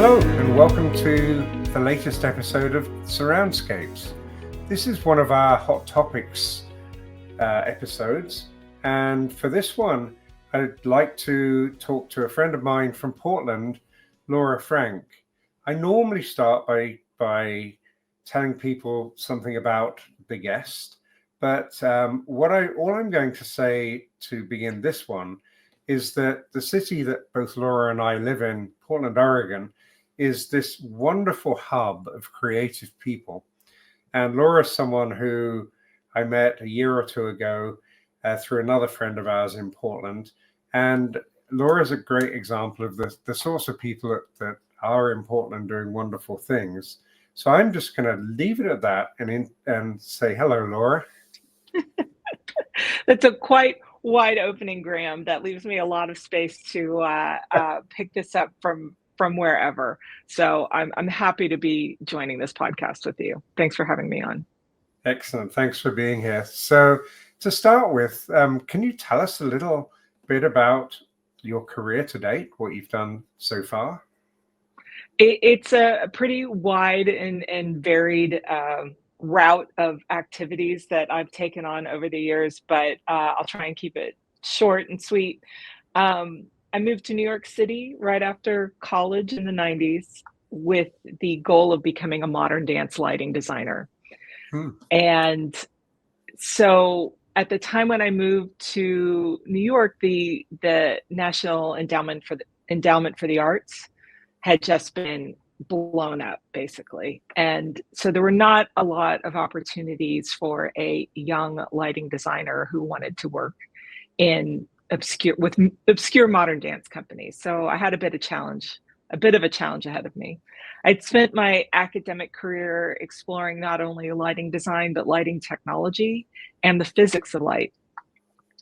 Hello and welcome to the latest episode of Surroundscapes. This is one of our Hot Topics episodes, and for this one I'd like to talk to a friend of mine from Portland, Laura Frank. I normally start by telling people something about the guest, but all I'm going to say to begin this one is that the city that both Laura and I live in, Portland, Oregon, is this wonderful hub of creative people. And Laura's someone who I met a year or two ago through another friend of ours in Portland. And Laura's a great example of the sorts of people that are in Portland doing wonderful things. So I'm just going to leave it at that and say hello, Laura. That's a quite wide opening, Graeme. That leaves me a lot of space to pick this up from wherever. So I'm happy to be joining this podcast with you. Thanks for having me on. Excellent. Thanks for being here. So to start with, can you tell us a little bit about your career to date, what you've done so far? It's a pretty wide and varied route of activities that I've taken on over the years, but I'll try and keep it short and sweet. I moved to New York City right after college in the 90s with the goal of becoming a modern dance lighting designer. And so at the time when I moved to New York, the National Endowment for the Arts had just been blown up, basically. And so there were not a lot of opportunities for a young lighting designer who wanted to work in obscure modern dance companies. So I had a bit of a challenge ahead of me. I'd spent my academic career exploring not only lighting design, but lighting technology and the physics of light.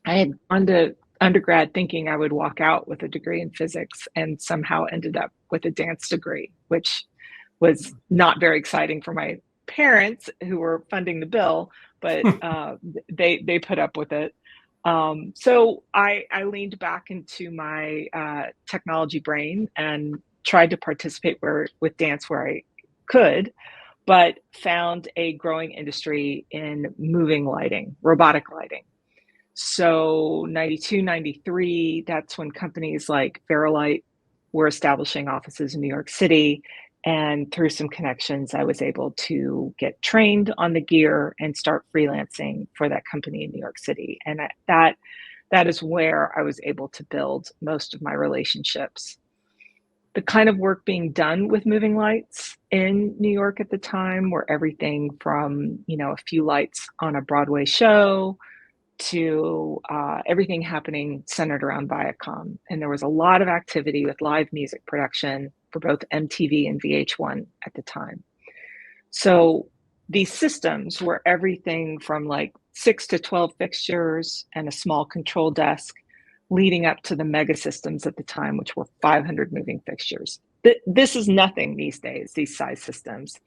I had gone to undergrad thinking I would walk out with a degree in physics and somehow ended up with a dance degree, which was not very exciting for my parents who were funding the bill, but they put up with it. So I leaned back into my technology brain and tried to participate with dance where I could, but found a growing industry in moving lighting, robotic lighting. So 92, 93, that's when companies like Verilight were establishing offices in New York City. And through some connections, I was able to get trained on the gear and start freelancing for that company in New York City. And that is where I was able to build most of my relationships. The kind of work being done with moving lights in New York at the time were everything from, a few lights on a Broadway show to everything happening centered around Viacom. And there was a lot of activity with live music production for both MTV and VH1 at the time. So these systems were everything from like 6 to 12 fixtures and a small control desk, leading up to the mega systems at the time, which were 500 moving fixtures. This is nothing these days, these size systems.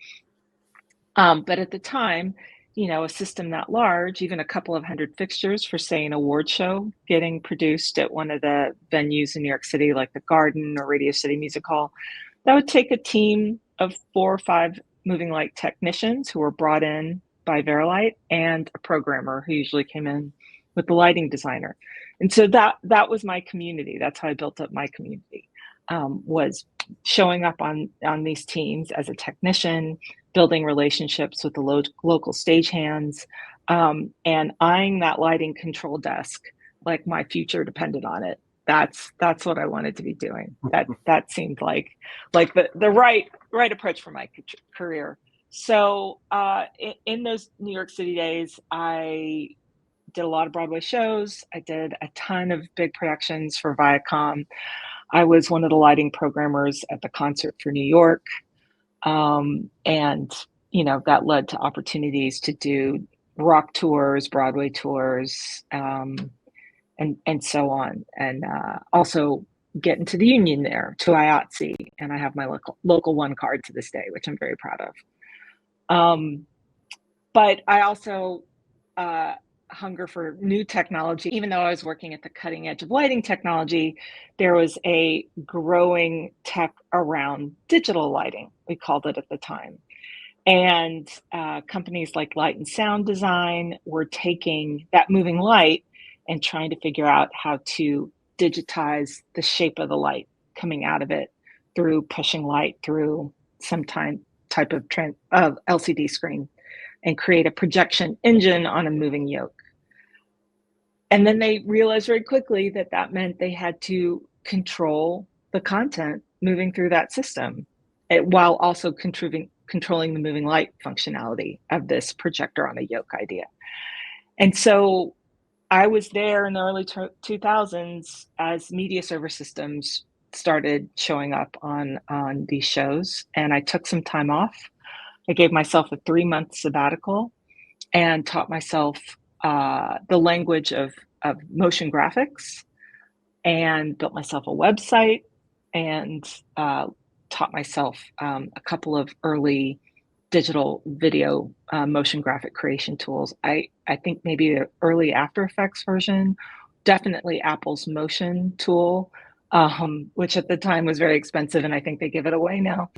But at the time, a system that large, even a couple of hundred fixtures for, say, an award show getting produced at one of the venues in New York City, like the Garden or Radio City Music Hall, that would take a team of 4 or 5 moving light technicians who were brought in by Verilight and a programmer who usually came in with the lighting designer. And so that was my community. That's how I built up my community, was showing up on these teams as a technician, building relationships with the local stagehands, and eyeing that lighting control desk like my future depended on it. That's what I wanted to be doing. That seemed like the right approach for my career. So in those New York City days, I did a lot of Broadway shows. I did a ton of big productions for Viacom. I was one of the lighting programmers at the Concert for New York. And, that led to opportunities to do rock tours, Broadway tours, and so on. And also get into the union there, to IATSE. And I have my local one card to this day, which I'm very proud of. But I also hunger for new technology. Even though I was working at the cutting edge of lighting technology, there was a growing tech around digital lighting, we called it at the time. And companies like Light and Sound Design were taking that moving light and trying to figure out how to digitize the shape of the light coming out of it through pushing light through some type of LCD screen and create a projection engine on a moving yoke. And then they realized very quickly that that meant they had to control the content moving through that system while also controlling the moving light functionality of this projector on a yoke idea. And so I was there in the early 2000s as media server systems started showing up on these shows, and I took some time off. I gave myself a 3-month sabbatical and taught myself the language of motion graphics, and built myself a website, and taught myself a couple of early digital video motion graphic creation tools. I think maybe the early After Effects version, definitely Apple's Motion tool, which at the time was very expensive, and I think they give it away now.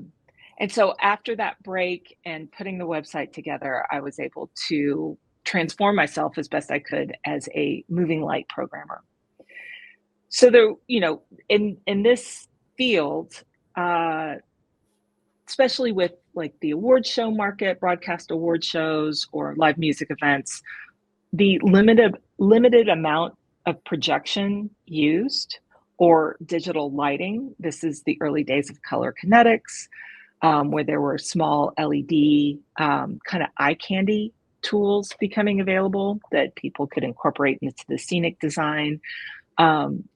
And so after that break and putting the website together, I was able to transform myself as best I could as a moving light programmer. So there, in this field, especially with like the award show market, broadcast award shows, or live music events, the limited amount of projection used or digital lighting. This is the early days of color kinetics, where there were small LED kind of eye candy tools becoming available that people could incorporate into the scenic design.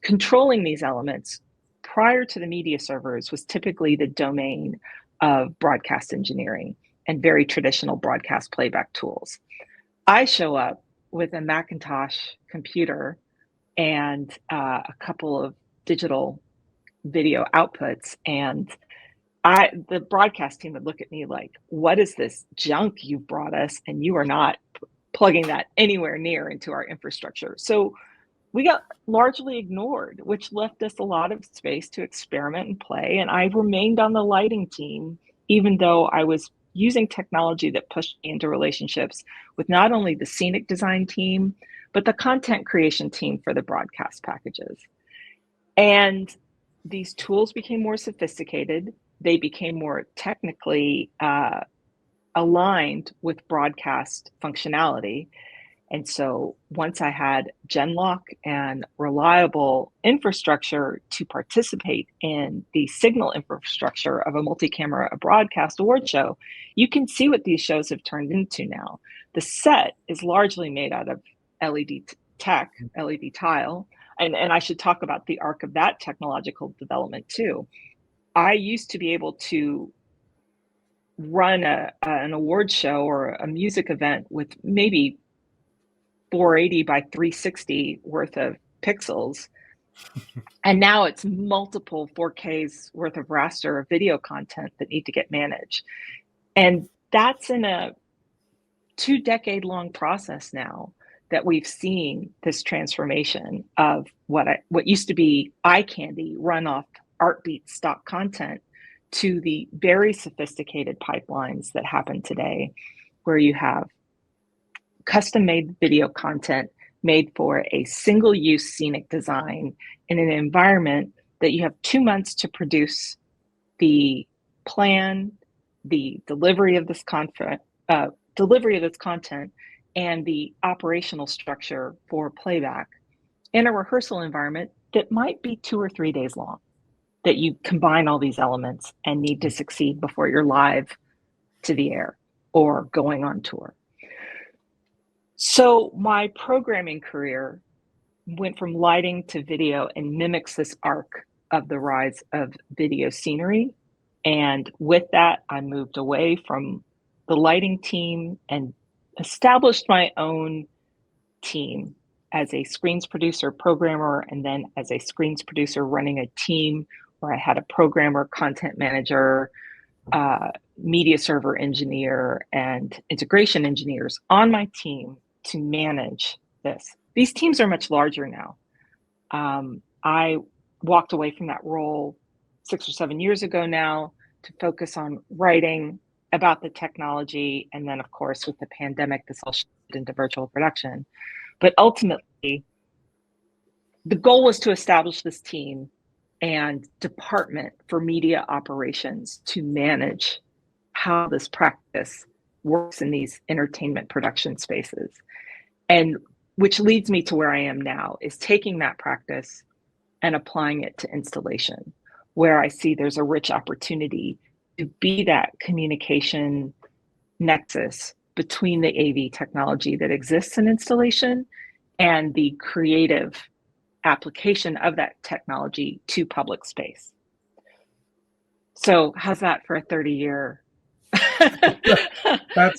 Controlling these elements prior to the media servers was typically the domain of broadcast engineering and very traditional broadcast playback tools. I show up with a Macintosh computer and a couple of digital video outputs, and the broadcast team would look at me like, what is this junk you've brought us? And you are not plugging that anywhere near into our infrastructure. So we got largely ignored, which left us a lot of space to experiment and play. And I remained on the lighting team, even though I was using technology that pushed me into relationships with not only the scenic design team, but the content creation team for the broadcast packages. And these tools became more sophisticated. They became more technically aligned with broadcast functionality. And so once I had Genlock and reliable infrastructure to participate in the signal infrastructure of a multi-camera broadcast award show, you can see what these shows have turned into now. The set is largely made out of LED tech, LED tile. And I should talk about the arc of that technological development too. I used to be able to run an award show or a music event with maybe 480 by 360 worth of pixels. And now it's multiple 4Ks worth of raster video content that need to get managed. And that's in a 2-decade-long process now that we've seen this transformation of what used to be eye candy, run off ArtBeat stock content, to the very sophisticated pipelines that happen today, where you have custom-made video content made for a single-use scenic design in an environment that you have 2 months to produce the plan, the delivery of this content, and the operational structure for playback in a rehearsal environment that might be 2 or 3 days long, that you combine all these elements and need to succeed before you're live to the air or going on tour. So my programming career went from lighting to video and mimics this arc of the rise of video scenery. And with that, I moved away from the lighting team and established my own team as a screens producer, programmer, and then as a screens producer running a team where I had a programmer, content manager, media server engineer, and integration engineers on my team to manage this. These teams are much larger now. I walked away from that role 6 or 7 years ago now to focus on writing about the technology. And then, of course, with the pandemic, this all shifted into virtual production. But ultimately, the goal was to establish this team and department for media operations to manage how this practice works in these entertainment production spaces. And which leads me to where I am now, is taking that practice and applying it to installation, where I see there's a rich opportunity to be that communication nexus between the AV technology that exists in installation and the creative application of that technology to public space. So how's that for a 30-year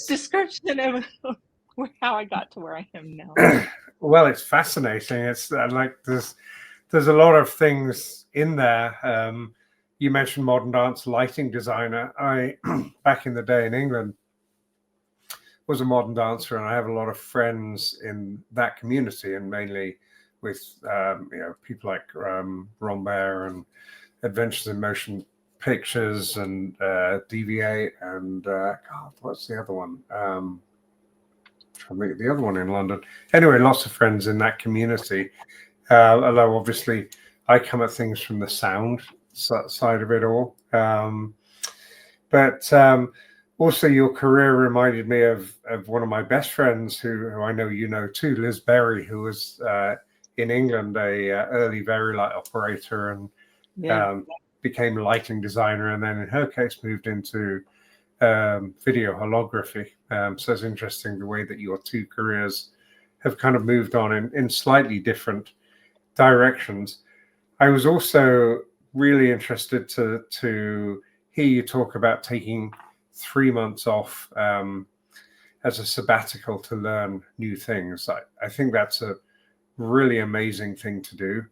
description of how I got to where I am now? Well, it's fascinating. It's like there's a lot of things in there. You mentioned modern dance lighting designer. I back in the day in England was a modern dancer, and I have a lot of friends in that community, and mainly with people like Ron Baer and Adventures in Motion Pictures and DV8 and God, what's the other one? Trying to think of the other one in London. Anyway, lots of friends in that community. Although obviously I come at things from the sound side of it all. But also your career reminded me of one of my best friends who I know you know too, Liz Berry, who was in England a early Vari-Light operator and became a lighting designer, and then in her case moved into video holography. So it's interesting the way that your two careers have kind of moved on in slightly different directions. I was also really interested to hear you talk about taking 3 months off as a sabbatical to learn new things. I think that's a really amazing thing to do.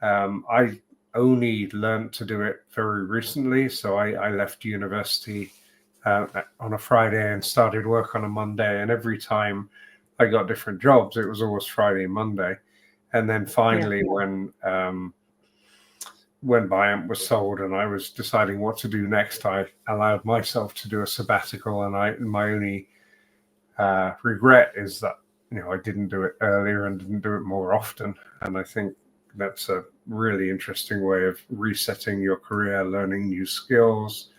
I only learned to do it very recently. So I left university on a Friday and started work on a Monday. And every time I got different jobs, it was always Friday and Monday. And then finally, when Biamp was sold and I was deciding what to do next, I allowed myself to do a sabbatical. And my only regret is that I didn't do it earlier and didn't do it more often. And I think that's a really interesting way of resetting your career, learning new skills,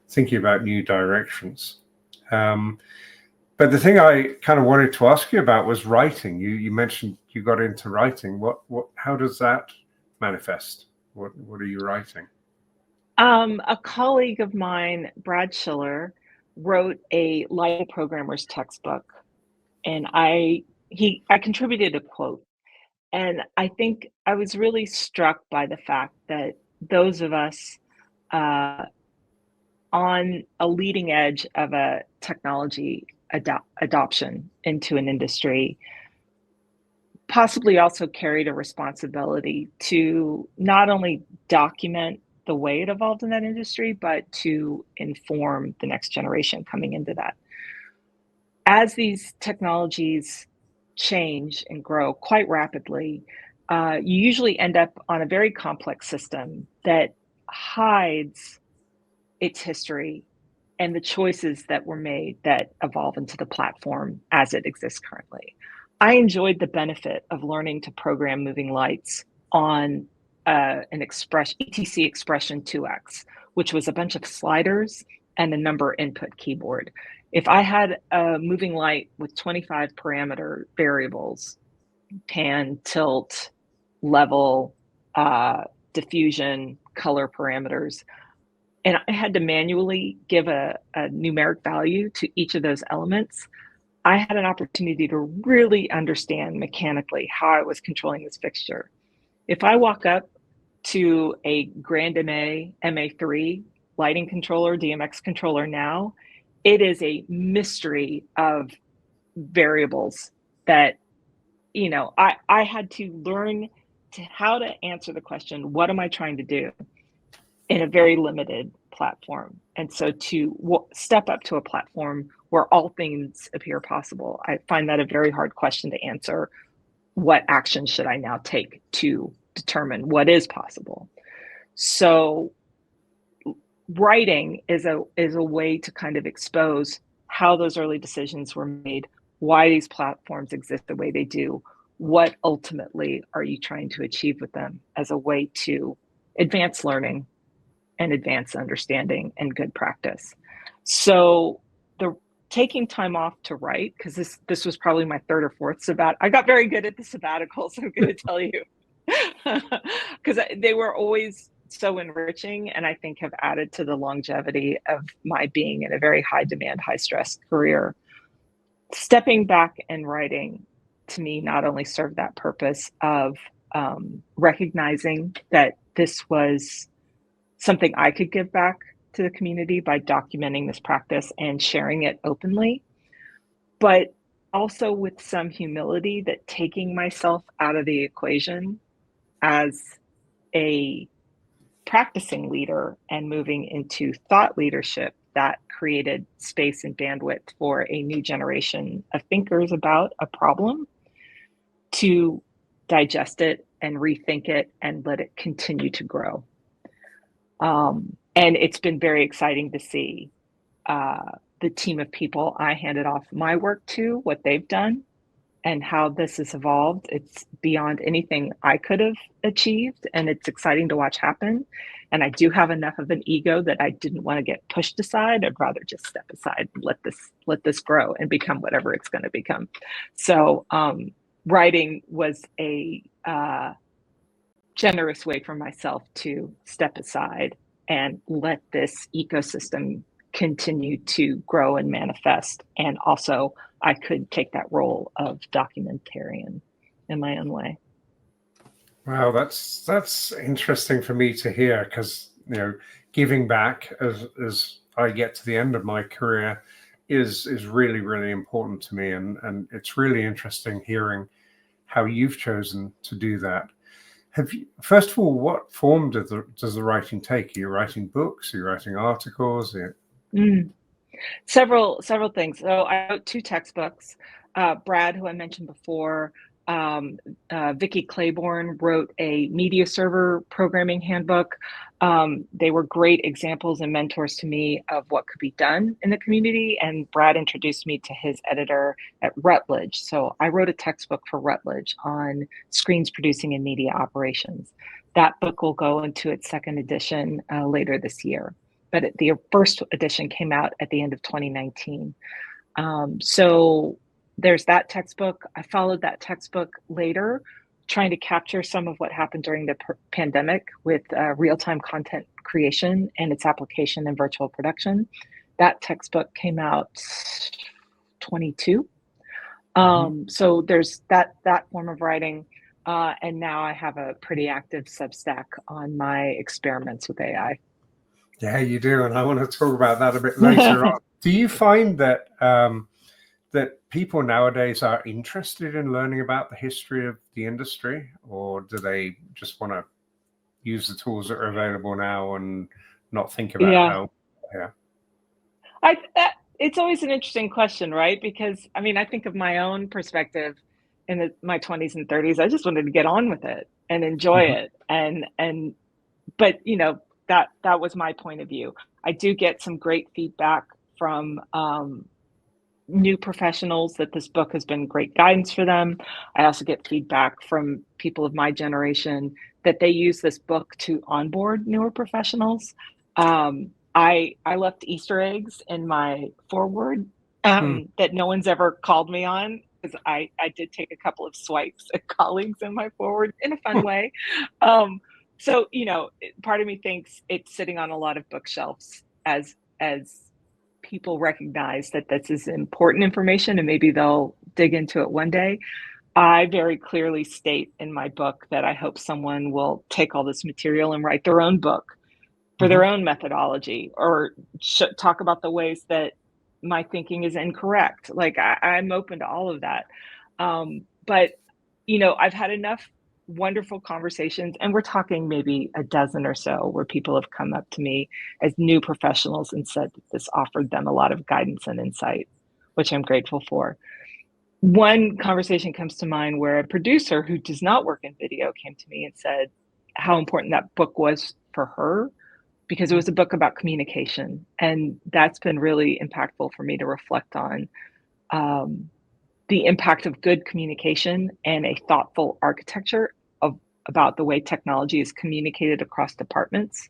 thinking about new directions. But the thing I kind of wanted to ask you about was writing. You mentioned you got into writing. How does that manifest? What are you writing? A colleague of mine, Brad Schiller, wrote a lighting programmer's textbook, and I contributed a quote. And I think I was really struck by the fact that those of us on a leading edge of a technology adoption into an industry possibly also carried a responsibility to not only document the way it evolved in that industry, but to inform the next generation coming into that. As these technologies change and grow quite rapidly, you usually end up on a very complex system that hides its history and the choices that were made that evolve into the platform as it exists currently. I enjoyed the benefit of learning to program moving lights on an ETC Expression 2X, which was a bunch of sliders and a number input keyboard. If I had a moving light with 25 parameter variables, pan, tilt, level, diffusion, color parameters, and I had to manually give a numeric value to each of those elements, I had an opportunity to really understand mechanically how I was controlling this fixture. If I walk up to a Grand MA3 lighting controller, DMX controller now, it is a mystery of variables that, I had to learn how to answer the question, what am I trying to do, in a very limited platform. And so to step up to a platform where all things appear possible, I find that a very hard question to answer what action should I now take to determine what is possible? So writing is a way to kind of expose how those early decisions were made, why these platforms exist the way they do, what ultimately are you trying to achieve with them, as a way to advance learning and advance understanding and good practice. So the taking time off to write, because this was probably my third or fourth sabbatical. I got very good at the sabbaticals, I'm going to tell you, because they were always so enriching, and I think have added to the longevity of my being in a very high demand, high stress career. Stepping back and writing, to me, not only served that purpose of recognizing that this was something I could give back to the community by documenting this practice and sharing it openly, but also with some humility that taking myself out of the equation as a practicing leader and moving into thought leadership, that created space and bandwidth for a new generation of thinkers about a problem to digest it and rethink it and let it continue to grow. And it's been very exciting to see the team of people I handed off my work to, what they've done, and how this has evolved. It's beyond anything I could have achieved, and it's exciting to watch happen. And I do have enough of an ego that I didn't want to get pushed aside. I'd rather just step aside and let this grow and become whatever it's going to become. So writing was a generous way for myself to step aside and let this ecosystem continue to grow and manifest. And also, I could take that role of documentarian in my own way. Wow, that's interesting for me to hear, because giving back as I get to the end of my career is really, really important to me, and it's really interesting hearing how you've chosen to do that. First of all, what form does the writing take? Are you writing books? Are you writing articles? Several things. So I wrote 2 textbooks. Brad, who I mentioned before, Vicki Claiborne wrote a media server programming handbook. They were great examples and mentors to me of what could be done in the community. And Brad introduced me to his editor at Routledge. So I wrote a textbook for Routledge on screens producing and media operations. That book will go into its second edition later this year. But the first edition came out at the end of 2019. So there's that textbook. I followed that textbook later, trying to capture some of what happened during the pandemic with real-time content creation and its application in virtual production. That textbook came out 22. So there's that form of writing. And now I have a pretty active Substack on my experiments with AI. Yeah, you do, and I want to talk about that a bit later on. Do you find that that people nowadays are interested in learning about the history of the industry, or do they just want to use the tools that are available now and not think about how? Yeah, it's always an interesting question, right? Because I mean, I think of my own perspective in my 20s and 30s. I just wanted to get on with it and enjoy it, but that was my point of view. I do get some great feedback from new professionals that this book has been great guidance for them. I also get feedback from people of my generation that they use this book to onboard newer professionals. I left Easter eggs in my foreword that no one's ever called me on, because I did take a couple of swipes at colleagues in my foreword in a fun way. So, part of me thinks it's sitting on a lot of bookshelves as people recognize that this is important information and maybe they'll dig into it one day. I very clearly state in my book that I hope someone will take all this material and write their own book for their own methodology, or talk about the ways that my thinking is incorrect. Like I'm open to all of that. But, I've had enough wonderful conversations, and we're talking maybe a dozen or so, where people have come up to me as new professionals and said that this offered them a lot of guidance and insight, which I'm grateful for. One conversation comes to mind where a producer who does not work in video came to me and said how important that book was for her because it was a book about communication. And that's been really impactful for me to reflect on um, the impact of good communication and a thoughtful architecture of about the way technology is communicated across departments,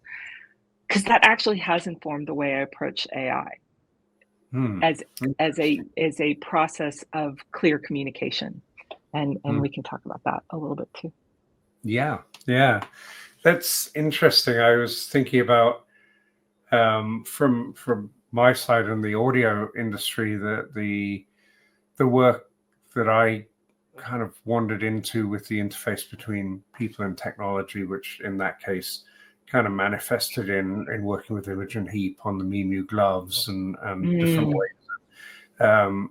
because that actually has informed the way I approach AI Hmm. as as a process of clear communication. And Hmm. we can talk about that a little bit too. Yeah, yeah, that's interesting. I was thinking about from my side in the audio industry that the work that I kind of wandered into with the interface between people and technology, which in that case kind of manifested in working with Imogen Heap on the Mimu gloves and different Mm, ways,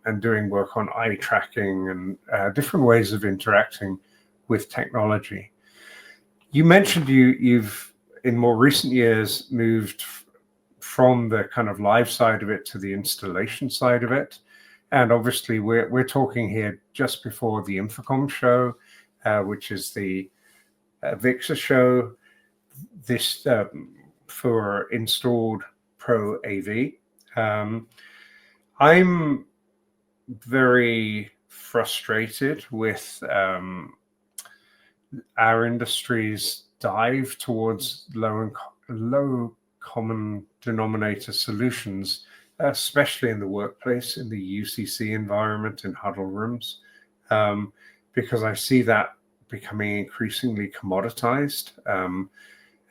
and doing work on eye tracking and different ways of interacting with technology. You mentioned you've in more recent years moved from the kind of live side of it to the installation side of it. And obviously, we're talking here just before the Infocom show, which is the VIXA show. This for installed Pro AV. Um, I'm very frustrated with our industry's dive towards low common denominator solutions, especially in the workplace, in the UCC environment, in huddle rooms, because I see that becoming increasingly commoditized.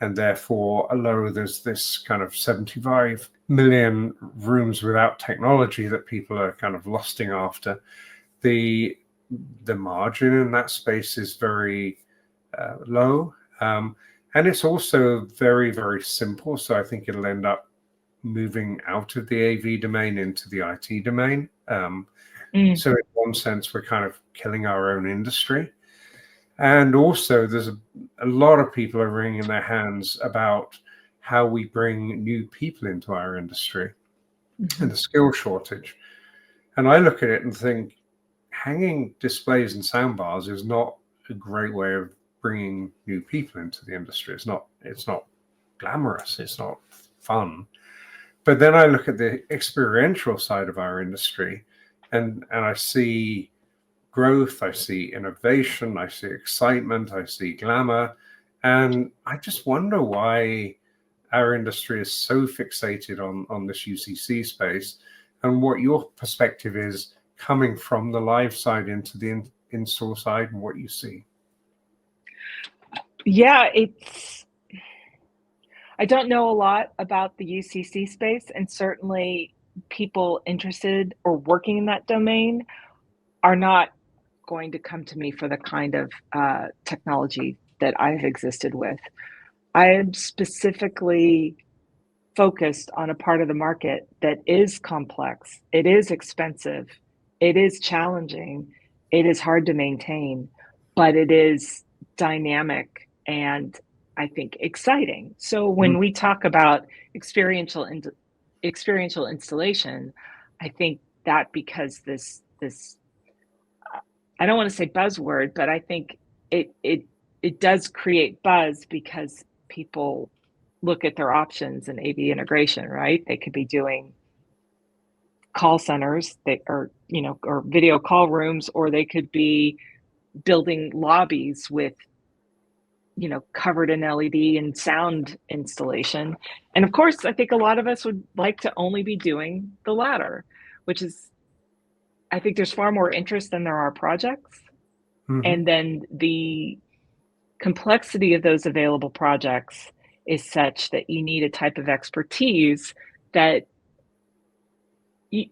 And therefore, although there's this kind of 75 million rooms without technology that people are kind of lusting after, the margin in that space is very low. And it's also very, very simple. So I think it'll end up moving out of the AV domain into the IT domain. mm. So in one sense, we're kind of killing our own industry. And also there's a lot of people are wringing their hands about how we bring new people into our industry and the skill shortage. And I look at it and think hanging displays and soundbars is not a great way of bringing new people into the industry. It's not glamorous. It's not fun. But then I look at the experiential side of our industry, and I see growth, I see innovation, I see excitement, I see glamour, and I just wonder why our industry is so fixated on this UCC space, and what your perspective is coming from the live side into the install side and what you see. Yeah, I don't know a lot about the UCC space, and certainly people interested or working in that domain are not going to come to me for the kind of technology that I've existed with. I am specifically focused on a part of the market that is complex, it is expensive, it is challenging, it is hard to maintain, but it is dynamic and I think exciting. So Mm, when we talk about experiential experiential installation, I think that because this I don't want to say buzzword, but I think it does create buzz because people look at their options in AV integration, right? They could be doing call centers, they or or video call rooms, or they could be building lobbies with covered in LED and sound installation. And of course, I think a lot of us would like to only be doing the latter, which is I think there's far more interest than there are projects. mhm, And then the complexity of those available projects is such that you need a type of expertise that you,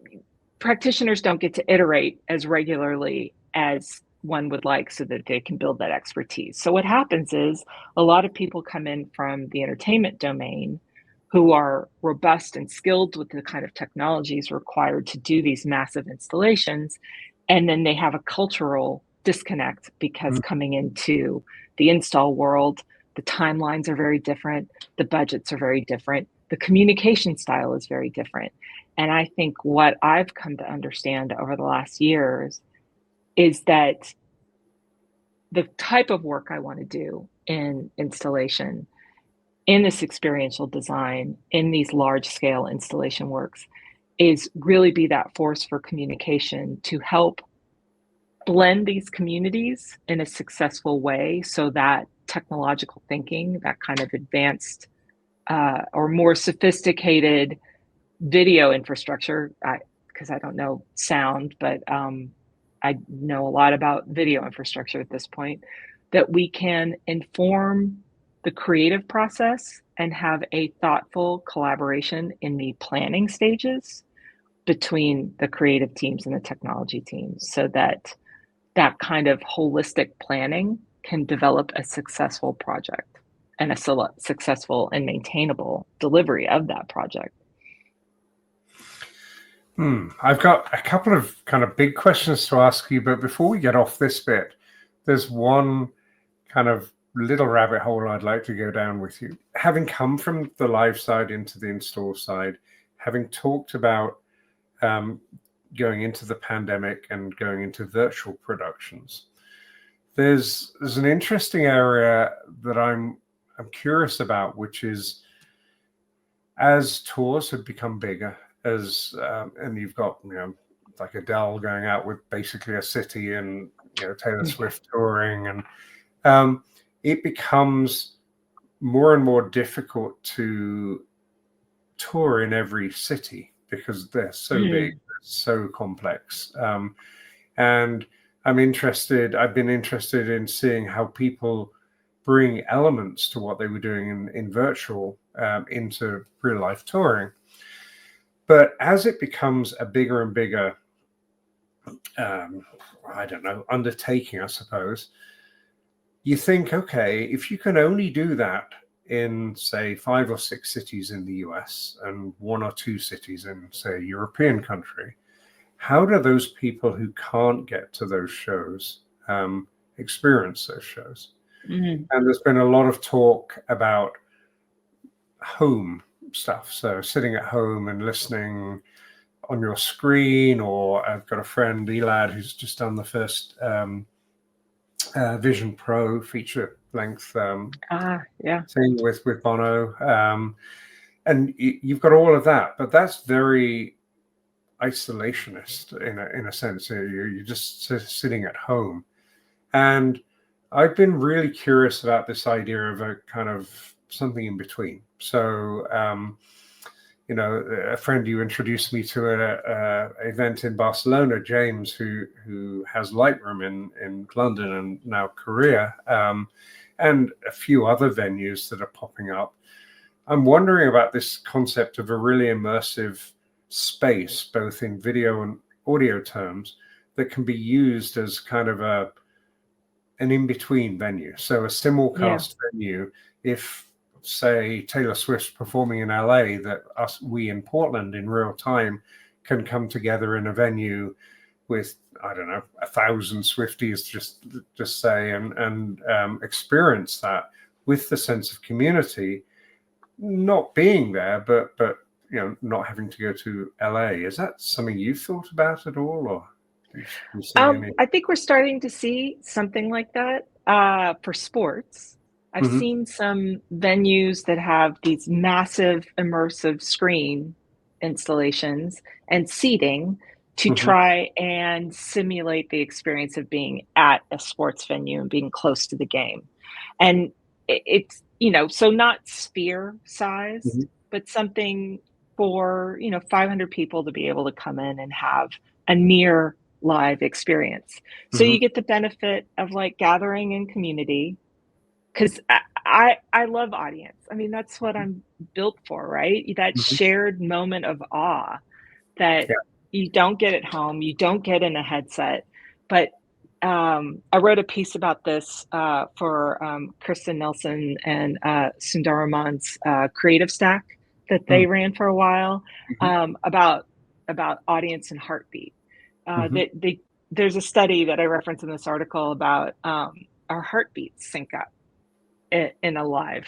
practitioners don't get to iterate as regularly as one would like so that they can build that expertise. So what happens is a lot of people come in from the entertainment domain who are robust and skilled with the kind of technologies required to do these massive installations, and then they have a cultural disconnect because mm, coming into the install world, the timelines are very different, the budgets are very different, the communication style is very different. And I think what I've come to understand over the last years is that the type of work I want to do in installation, in this experiential design, in these large scale installation works, is really be that force for communication to help blend these communities in a successful way so that technological thinking, that kind of advanced or more sophisticated video infrastructure, because I don't know sound, but I know a lot about video infrastructure at this point, that we can inform the creative process and have a thoughtful collaboration in the planning stages between the creative teams and the technology teams, so that that kind of holistic planning can develop a successful project and a successful and maintainable delivery of that project. I've got a couple of kind of big questions to ask you, but before we get off this bit, there's one kind of little rabbit hole I'd like to go down with you. Having come from the live side into the install side, having talked about going into the pandemic and going into virtual productions, there's an interesting area that I'm curious about, which is as tours have become bigger, as and you've got like Adele going out with basically a city, and Taylor Swift touring, and it becomes more and more difficult to tour in every city because they're so big, so complex. And I've been interested in seeing how people bring elements to what they were doing in virtual into real life touring. But as it becomes a bigger and bigger, undertaking, I suppose, you think, okay, if you can only do that in, say, 5 or 6 cities in the US and 1 or 2 cities in, say, a European country, how do those people who can't get to those shows experience those shows? And there's been a lot of talk about home stuff. So sitting at home and listening on your screen, or I've got a friend, Elad, who's just done the first Vision Pro feature length thing with Bono. And you've got all of that, but that's very isolationist in a sense. You're just sitting at home. And I've been really curious about this idea of a kind of something in between. So, a friend you introduced me to an event in Barcelona, James, who has Lightroom in London and now Korea, and a few other venues that are popping up. I'm wondering about this concept of a really immersive space, both in video and audio terms, that can be used as kind of an in-between venue. So a simulcast venue, if, say, Taylor Swift's performing in LA, that we in Portland in real time can come together in a venue with, 1,000 Swifties, just say, and experience that with the sense of community, not being there, but not having to go to LA. Is that something you've thought about at all, or? I think we're starting to see something like that for sports. I've seen some venues that have these massive immersive screen installations and seating to try and simulate the experience of being at a sports venue and being close to the game. And it's, so not sphere sized, but something for, 500 people to be able to come in and have a near live experience. So you get the benefit of like gathering in community, because I love audience. I mean, that's what I'm built for, right? That shared moment of awe that you don't get at home, you don't get in a headset. But I wrote a piece about this for Kristen Nelson and Sundaraman's Creative Stack that they ran for a while, about audience and heartbeat. There's a study that I reference in this article about our heartbeats sync up in a live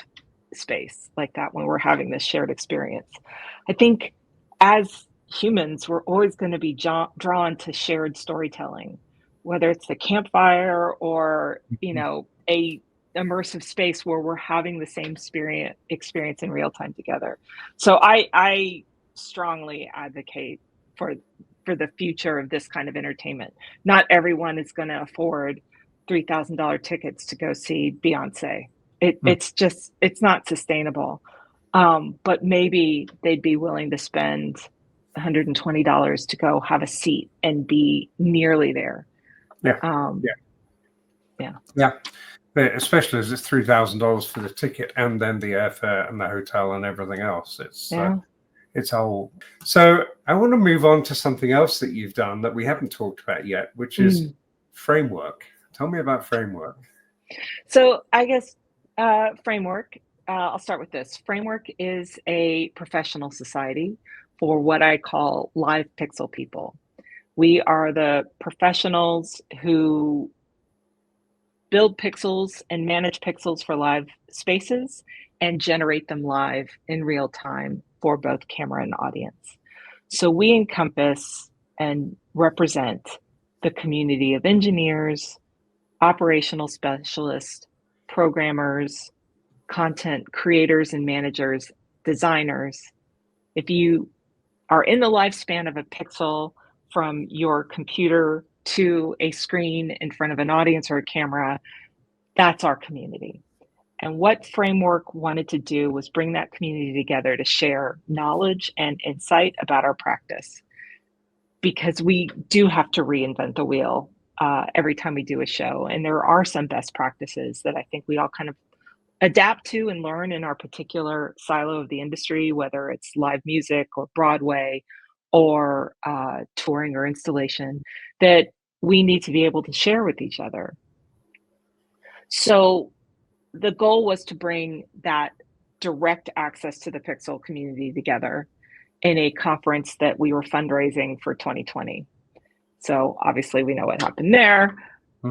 space like that when we're having this shared experience. I think as humans, we're always going to be drawn to shared storytelling, whether it's the campfire or, a immersive space where we're having the same experience in real time together. So I strongly advocate for the future of this kind of entertainment. Not everyone is going to afford $3,000 tickets to go see Beyonce. It's not sustainable. But maybe they'd be willing to spend $120 to go have a seat and be nearly there. Yeah. Yeah. Especially as it's $3,000 for the ticket and then the airfare and the hotel and everything else. It's all. So I want to move on to something else that you've done that we haven't talked about yet, which is Framework. Tell me about Framework. So I guess Framework, I'll start with this. Framework is a professional society for what I call live pixel people. We are the professionals who build pixels and manage pixels for live spaces and generate them live in real time for both camera and audience. So we encompass and represent the community of engineers, operational specialists, programmers, content creators and managers, designers. If you are in the lifespan of a pixel from your computer to a screen in front of an audience or a camera, that's our community. And what Framework wanted to do was bring that community together to share knowledge and insight about our practice. Because we do have to reinvent the wheel every time we do a show. And there are some best practices that I think we all kind of adapt to and learn in our particular silo of the industry, whether it's live music or Broadway or touring or installation, that we need to be able to share with each other. So the goal was to bring that direct access to the Pixel community together in a conference that we were fundraising for 2020. So obviously we know what happened there.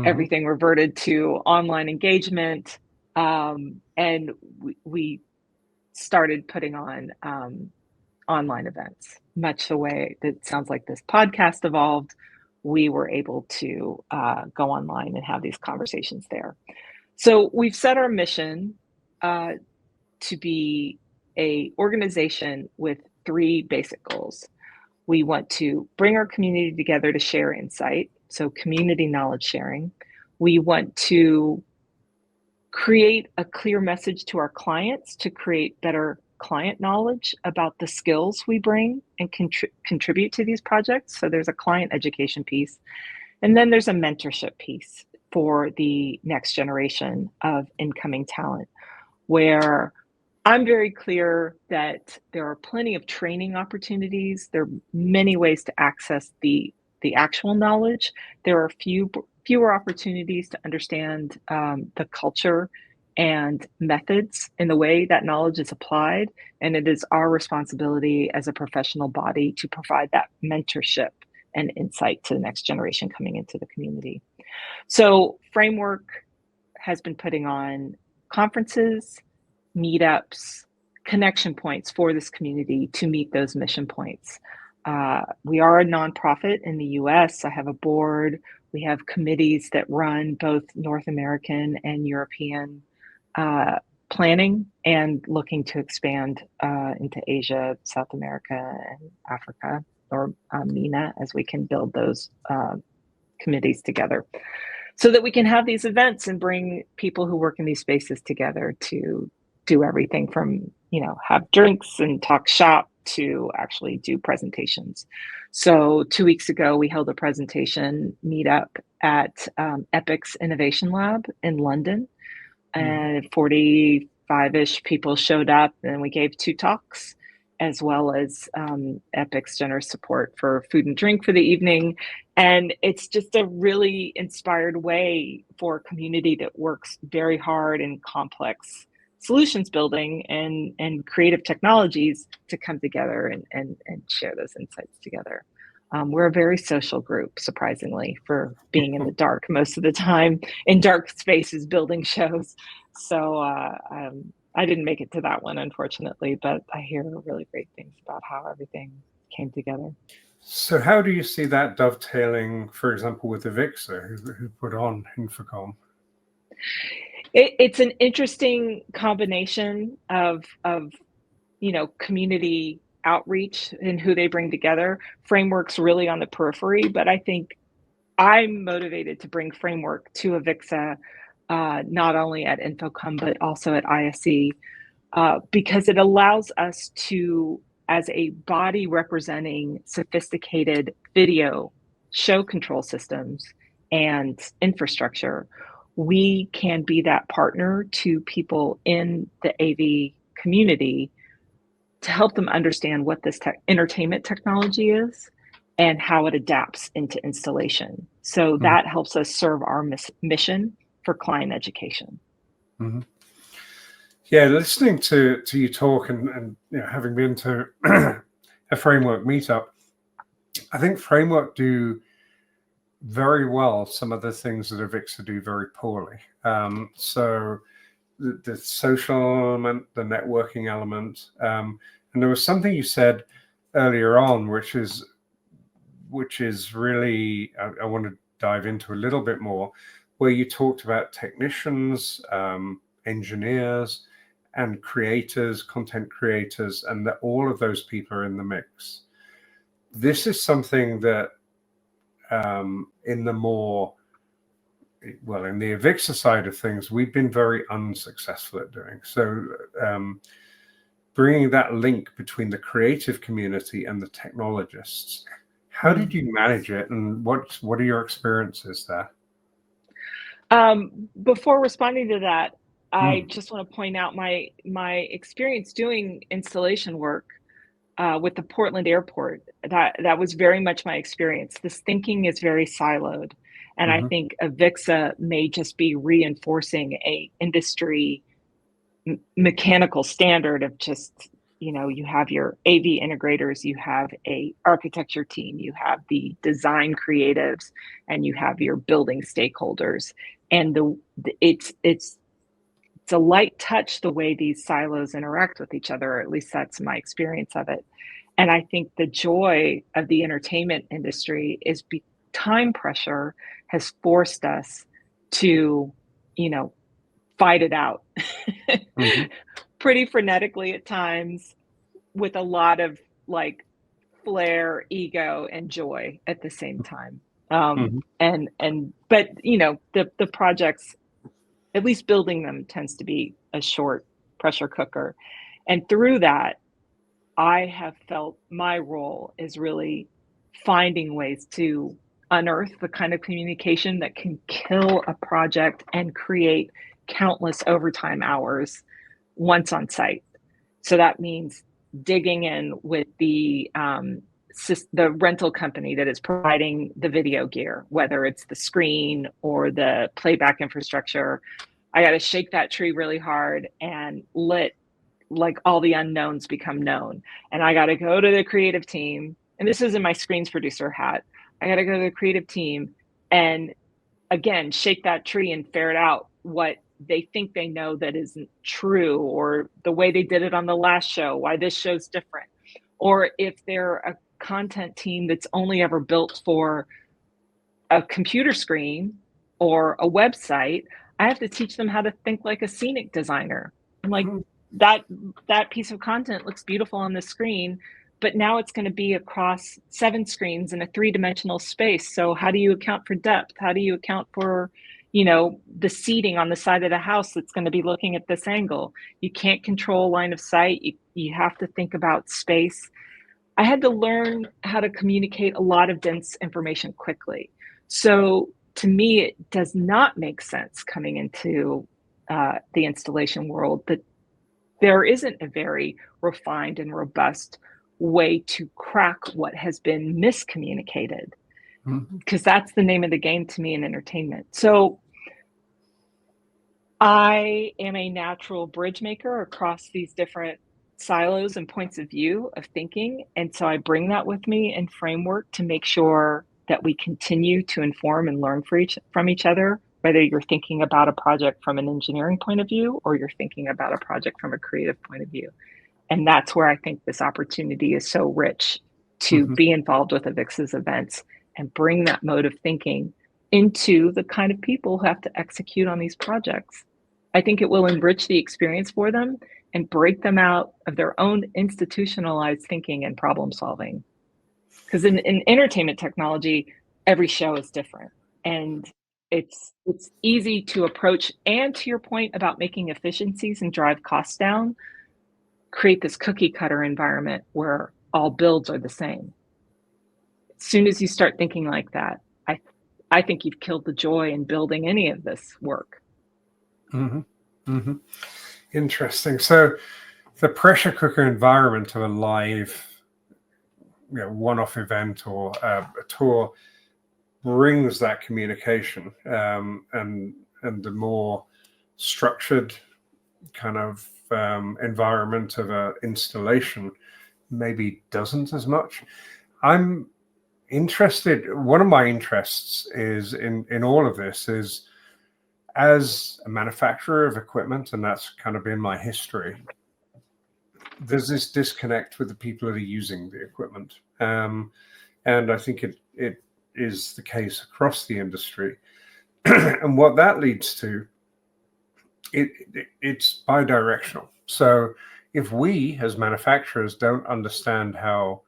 Everything reverted to online engagement. And we started putting on online events, much the way that sounds like this podcast evolved. We were able to go online and have these conversations there. So we've set our mission to be an organization with 3 basic goals. We want to bring our community together to share insight, so community knowledge sharing. We want to create a clear message to our clients to create better client knowledge about the skills we bring and contribute to these projects. So there's a client education piece. And then there's a mentorship piece for the next generation of incoming talent, where I'm very clear that there are plenty of training opportunities. There are many ways to access the actual knowledge. There are fewer opportunities to understand the culture and methods in the way that knowledge is applied. And it is our responsibility as a professional body to provide that mentorship and insight to the next generation coming into the community. So Framework has been putting on conferences, meetups, connection points for this community to meet those mission points. We are a nonprofit in the US. I have a board. We have committees that run both North American and European planning and looking to expand into Asia, South America, and Africa, or MENA, as we can build those committees together so that we can have these events and bring people who work in these spaces together to do everything from, have drinks and talk shop to actually do presentations. So 2 weeks ago, we held a presentation meetup at Epic's Innovation Lab in London, and 45-ish people showed up, and we gave 2 talks, as well as Epic's generous support for food and drink for the evening. And it's just a really inspired way for a community that works very hard in complex solutions building and creative technologies to come together and share those insights together. We're a very social group, surprisingly, for being in the dark most of the time, in dark spaces, building shows. So I didn't make it to that one, unfortunately, but I hear really great things about how everything came together. So how do you see that dovetailing, for example, with Avixa, who put on Infocom? It's an interesting combination of community outreach and who they bring together. Framework's really on the periphery, but I think I'm motivated to bring framework to Avixa, not only at Infocom but also at ISE, because it allows us to, as a body representing sophisticated video show control systems and infrastructure, we can be that partner to people in the AV community to help them understand what this entertainment technology is and how it adapts into installation. So Mm-hmm. that helps us serve our mission for client education. Mm-hmm. Yeah, listening to you talk and having been to a framework meetup, I think framework do very well some of the things that Avixa do very poorly. So the social element, the networking element, and there was something you said earlier on, which is really I want to dive into a little bit more, where you talked about technicians, engineers, and creators, content creators, and that all of those people are in the mix. This is something that in the Avixa side of things, we've been very unsuccessful at doing. So bringing that link between the creative community and the technologists, how did you manage it, and what are your experiences there? Before responding to that, I just want to point out my experience doing installation work with the Portland airport. That was very much my experience. This thinking is very siloed, and I think Avixa may just be reinforcing a industry mechanical standard of just, you have your AV integrators, you have a architecture team, you have the design creatives, and you have your building stakeholders. And it's a light touch the way these silos interact with each other, or at least that's my experience of it. And I think the joy of the entertainment industry is time pressure has forced us to, fight it out pretty frenetically at times, with a lot of like flair, ego, and joy at the same time. But the projects, at least building them, tends to be a short pressure cooker. And through that, I have felt my role is really finding ways to unearth the kind of communication that can kill a project and create countless overtime hours once on site. So that means digging in with the rental company that is providing the video gear, whether it's the screen or the playback infrastructure. I got to shake that tree really hard and let like all the unknowns become known. And I got to go to the creative team. And this is in my screens producer hat. I got to go to the creative team and again, shake that tree and ferret out what they think they know that isn't true, or the way they did it on the last show, why this show's different. Or if they're a content team that's only ever built for a computer screen or a website, I have to teach them how to think like a scenic designer. I'm like, that piece of content looks beautiful on the screen, but now it's going to be across 7 screens in a 3-dimensional space. So how do you account for depth? How do you account for, the seating on the side of the house that's going to be looking at this angle? You can't control line of sight. You have to think about space. I had to learn how to communicate a lot of dense information quickly. So to me, it does not make sense coming into the installation world that there isn't a very refined and robust way to crack what has been miscommunicated, because that's the name of the game to me in entertainment. So I am a natural bridge maker across these different silos and points of view of thinking. And so I bring that with me in framework to make sure that we continue to inform and learn from each other, whether you're thinking about a project from an engineering point of view or you're thinking about a project from a creative point of view. And that's where I think this opportunity is so rich to Mhm. be involved with Avixa's events and bring that mode of thinking into the kind of people who have to execute on these projects. I think it will enrich the experience for them and break them out of their own institutionalized thinking and problem solving. Because in entertainment technology, every show is different, and it's easy to approach. And to your point about making efficiencies and drive costs down, create this cookie cutter environment where all builds are the same. As soon as you start thinking like that, I think you've killed the joy in building any of this work. Mhm. Mhm. Interesting. So the pressure cooker environment of a live, one-off event or a tour brings that communication, and the more structured kind of environment of an installation maybe doesn't as much. I'm interested. One of my interests is in all of this is as a manufacturer of equipment, and that's kind of been my history. There's this disconnect with the people that are using the equipment, and I think it is the case across the industry. And what that leads to, it's bidirectional. So if we as manufacturers don't understand how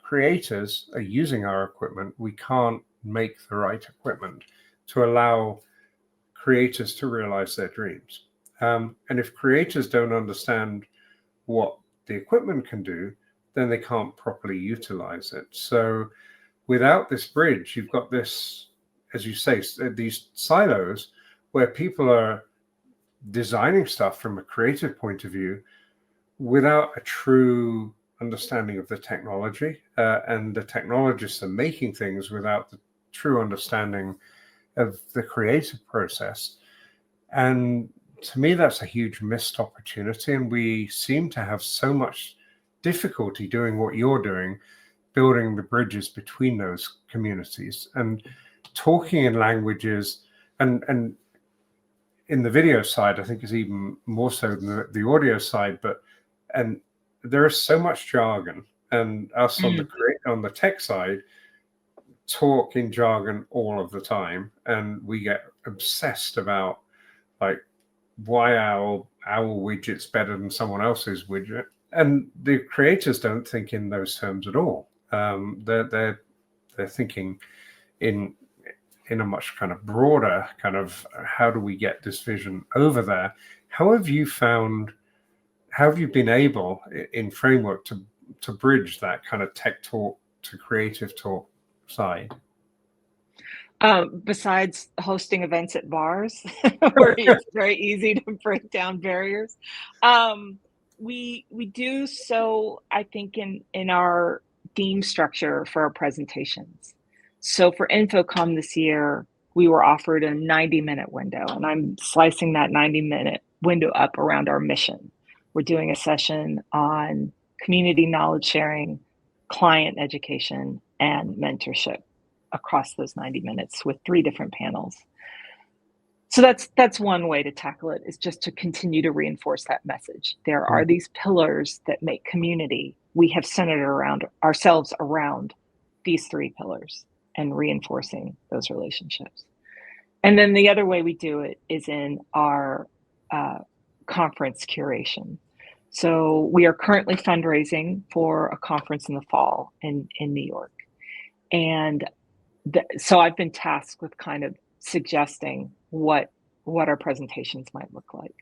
creators are using our equipment, we can't make the right equipment to allow creators to realize their dreams. And if creators don't understand what the equipment can do, then they can't properly utilize it. So without this bridge, you've got this, as you say, these silos where people are designing stuff from a creative point of view without a true understanding of the technology, and the technologists are making things without the true understanding of the creative process. And to me, that's a huge missed opportunity. And we seem to have so much difficulty doing what you're doing, building the bridges between those communities and talking in languages. And in the video side, I think is even more so than the audio side. And there is so much jargon, and us on the tech side talk in jargon all of the time, and we get obsessed about like why our widget's better than someone else's widget, and the creators don't think in those terms at all. They're thinking in a much kind of broader kind of how do we get this vision over there. How have you been able in Framework to bridge that kind of tech talk to creative talk side? Besides hosting events at bars, where it's very easy to break down barriers, we do so. I think in our theme structure for our presentations. So for InfoComm this year, we were offered a 90-minute window, and I'm slicing that 90-minute window up around our mission. We're doing a session on community knowledge sharing, client education, and mentorship across those 90 minutes with 3 different panels. So that's one way to tackle it, is just to continue to reinforce that message. There are these pillars that make community. We have centered around ourselves around these 3 pillars and reinforcing those relationships. And then the other way we do it is in our conference curation. So we are currently fundraising for a conference in the fall in New York. And so I've been tasked with kind of suggesting what our presentations might look like.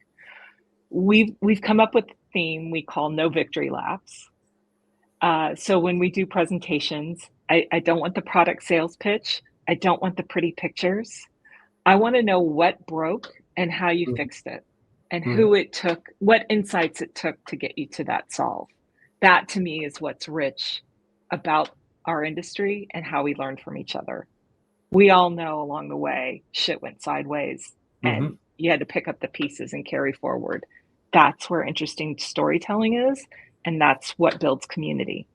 We've come up with a theme we call no victory laps. So when we do presentations, I don't want the product sales pitch. I don't want the pretty pictures. I want to know what broke and how you fixed it, and who it took, what insights it took to get you to that solve. That to me is what's rich about our industry and how we learn from each other. We all know along the way shit went sideways and you had to pick up the pieces and carry forward. That's where interesting storytelling is, and that's what builds community.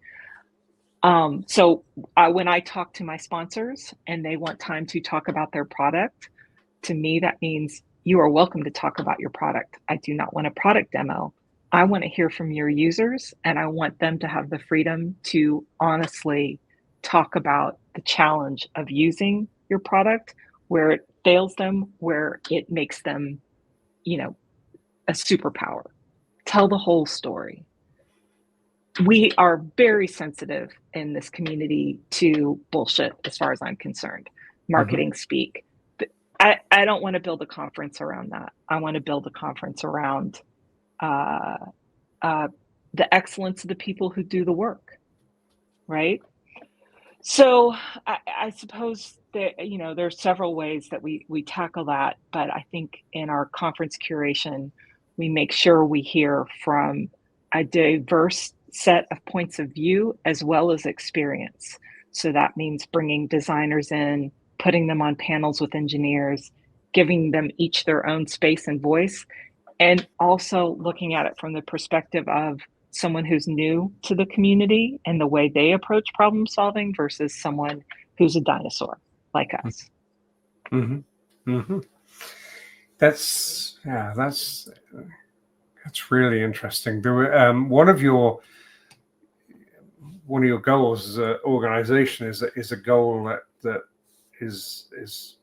So when I talk to my sponsors and they want time to talk about their product, to me that means you are welcome to talk about your product. I do not want a product demo. I want to hear from your users, and I want them to have the freedom to honestly talk about the challenge of using your product, where it fails them, where it makes them, you know, a superpower. Tell the whole story. We are very sensitive in this community to bullshit, as far as I'm concerned, Mhm. marketing speak. I don't want to build a conference around that. I want to build a conference around uh, uh, the excellence of the people who do the work, right? So I suppose that, you know, there are several ways that we tackle that, but I think in our conference curation, we make sure we hear from a diverse set of points of view as well as experience. So that means bringing designers in, putting them on panels with engineers, giving them each their own space and voice, and also looking at it from the perspective of someone who's new to the community and the way they approach problem solving versus someone who's a dinosaur like us. Mhm. Mhm. That's really interesting. There were, one of your goals as an organization is a goal that is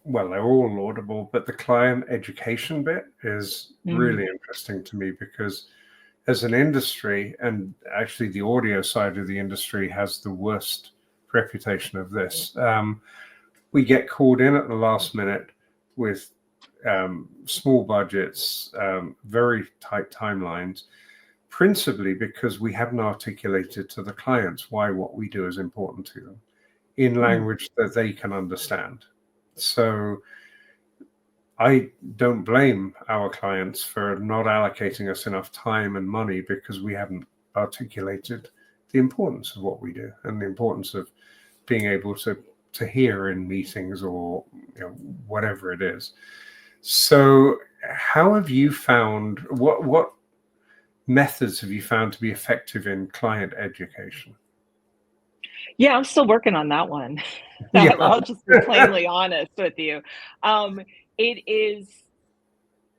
well, they're all laudable, but the client education bit is Mm, really interesting to me because as an industry, and actually the audio side of the industry has the worst reputation of this. We get called in at the last minute with small budgets, very tight timelines, principally because we haven't articulated to the clients why what we do is important to them in mm, language that they can understand. So I don't blame our clients for not allocating us enough time and money because we haven't articulated the importance of what we do and the importance of being able to hear in meetings or whatever it is. So, how have you found what methods have you found to be effective in client education? yeah, I'm still working on that one. Yeah. I'll just be plainly honest with you. Um, it is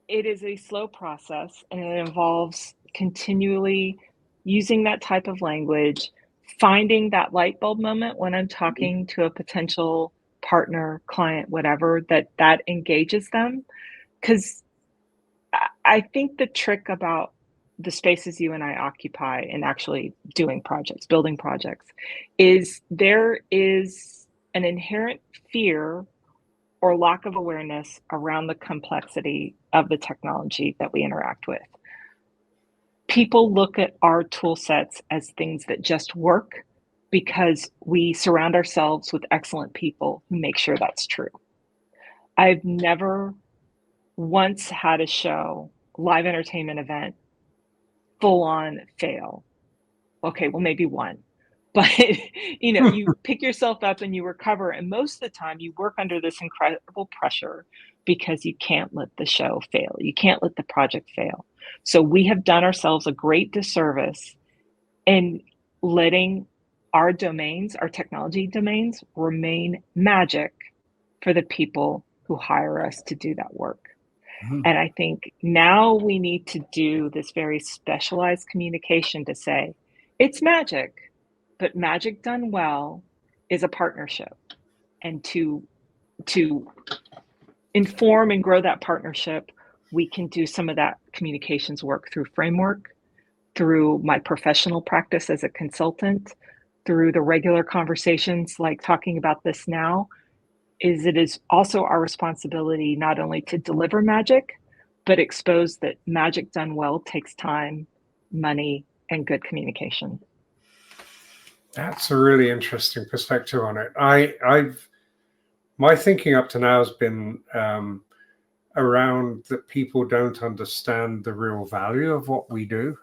it is a slow process, and it involves continually using that type of language, finding that light bulb moment when I'm talking to a potential partner, client, whatever, that engages them. Because I think the trick about the spaces you and I occupy and actually doing projects, building projects, is there is an inherent fear or lack of awareness around the complexity of the technology that we interact with. People look at our tool sets as things that just work because we surround ourselves with excellent people who make sure that's true. I've never once had a show, live entertainment event, full on fail. Okay, well, maybe one. But you pick yourself up and you recover. And most of the time, you work under this incredible pressure because you can't let the show fail. You can't let the project fail. So we have done ourselves a great disservice in letting our domains, our technology domains, remain magic for the people who hire us to do that work. Mhm. And I think now we need to do this very specialized communication to say, it's magic, but magic done well is a partnership. And to inform and grow that partnership, we can do some of that communications work through framework, through my professional practice as a consultant, through the regular conversations like talking about this now, is it is also our responsibility not only to deliver magic, but expose that magic done well takes time, money, and good communication. That's a really interesting perspective on it. I've my thinking up to now has been around that people don't understand the real value of what we do.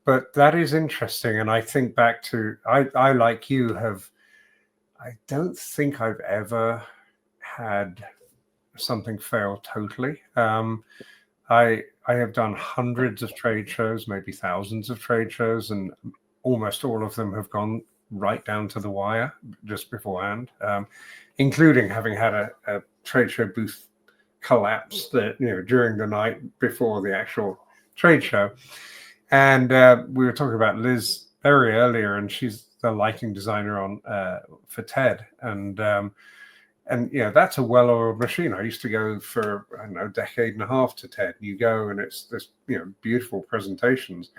But that is interesting, and I think back to I like you have. I don't think I've ever had something fail totally. I have done hundreds of trade shows, maybe thousands of trade shows, and almost all of them have gone right down to the wire just beforehand, including having had a trade show booth collapse that during the night before the actual trade show, and we were talking about Liz Berry earlier, and she's the lighting designer on for TED, and that's a well-oiled machine. I used to go for, I don't know, a decade and a half to TED. You go and it's this beautiful presentations,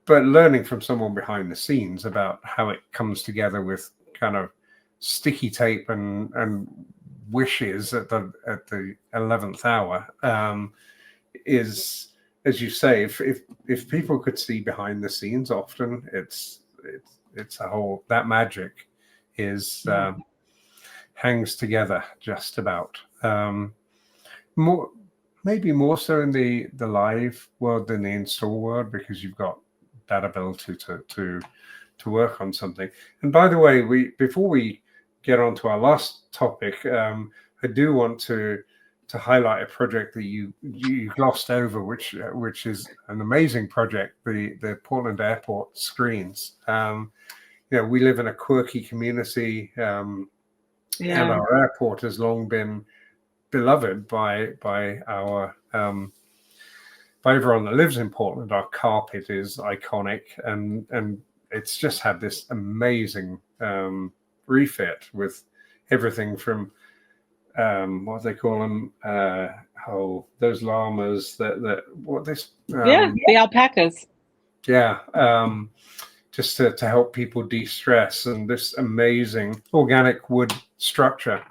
but learning from someone behind the scenes about how it comes together with kind of sticky tape and wishes at the 11th hour is, as you say, if people could see behind the scenes, often it's a whole, that magic is hangs together just about. Maybe more so in the live world than the install world, because you've got that ability to work on something. And by the way, before we get on to our last topic, I do want to highlight a project that you glossed over, which is an amazing project, the Portland Airport screens. We live in a quirky community, and our airport has long been beloved by everyone that lives in Portland. Our carpet is iconic, and it's just had this amazing refit with everything from what they call them, those llamas the alpacas. Just to help people de-stress, and this amazing organic wood structure.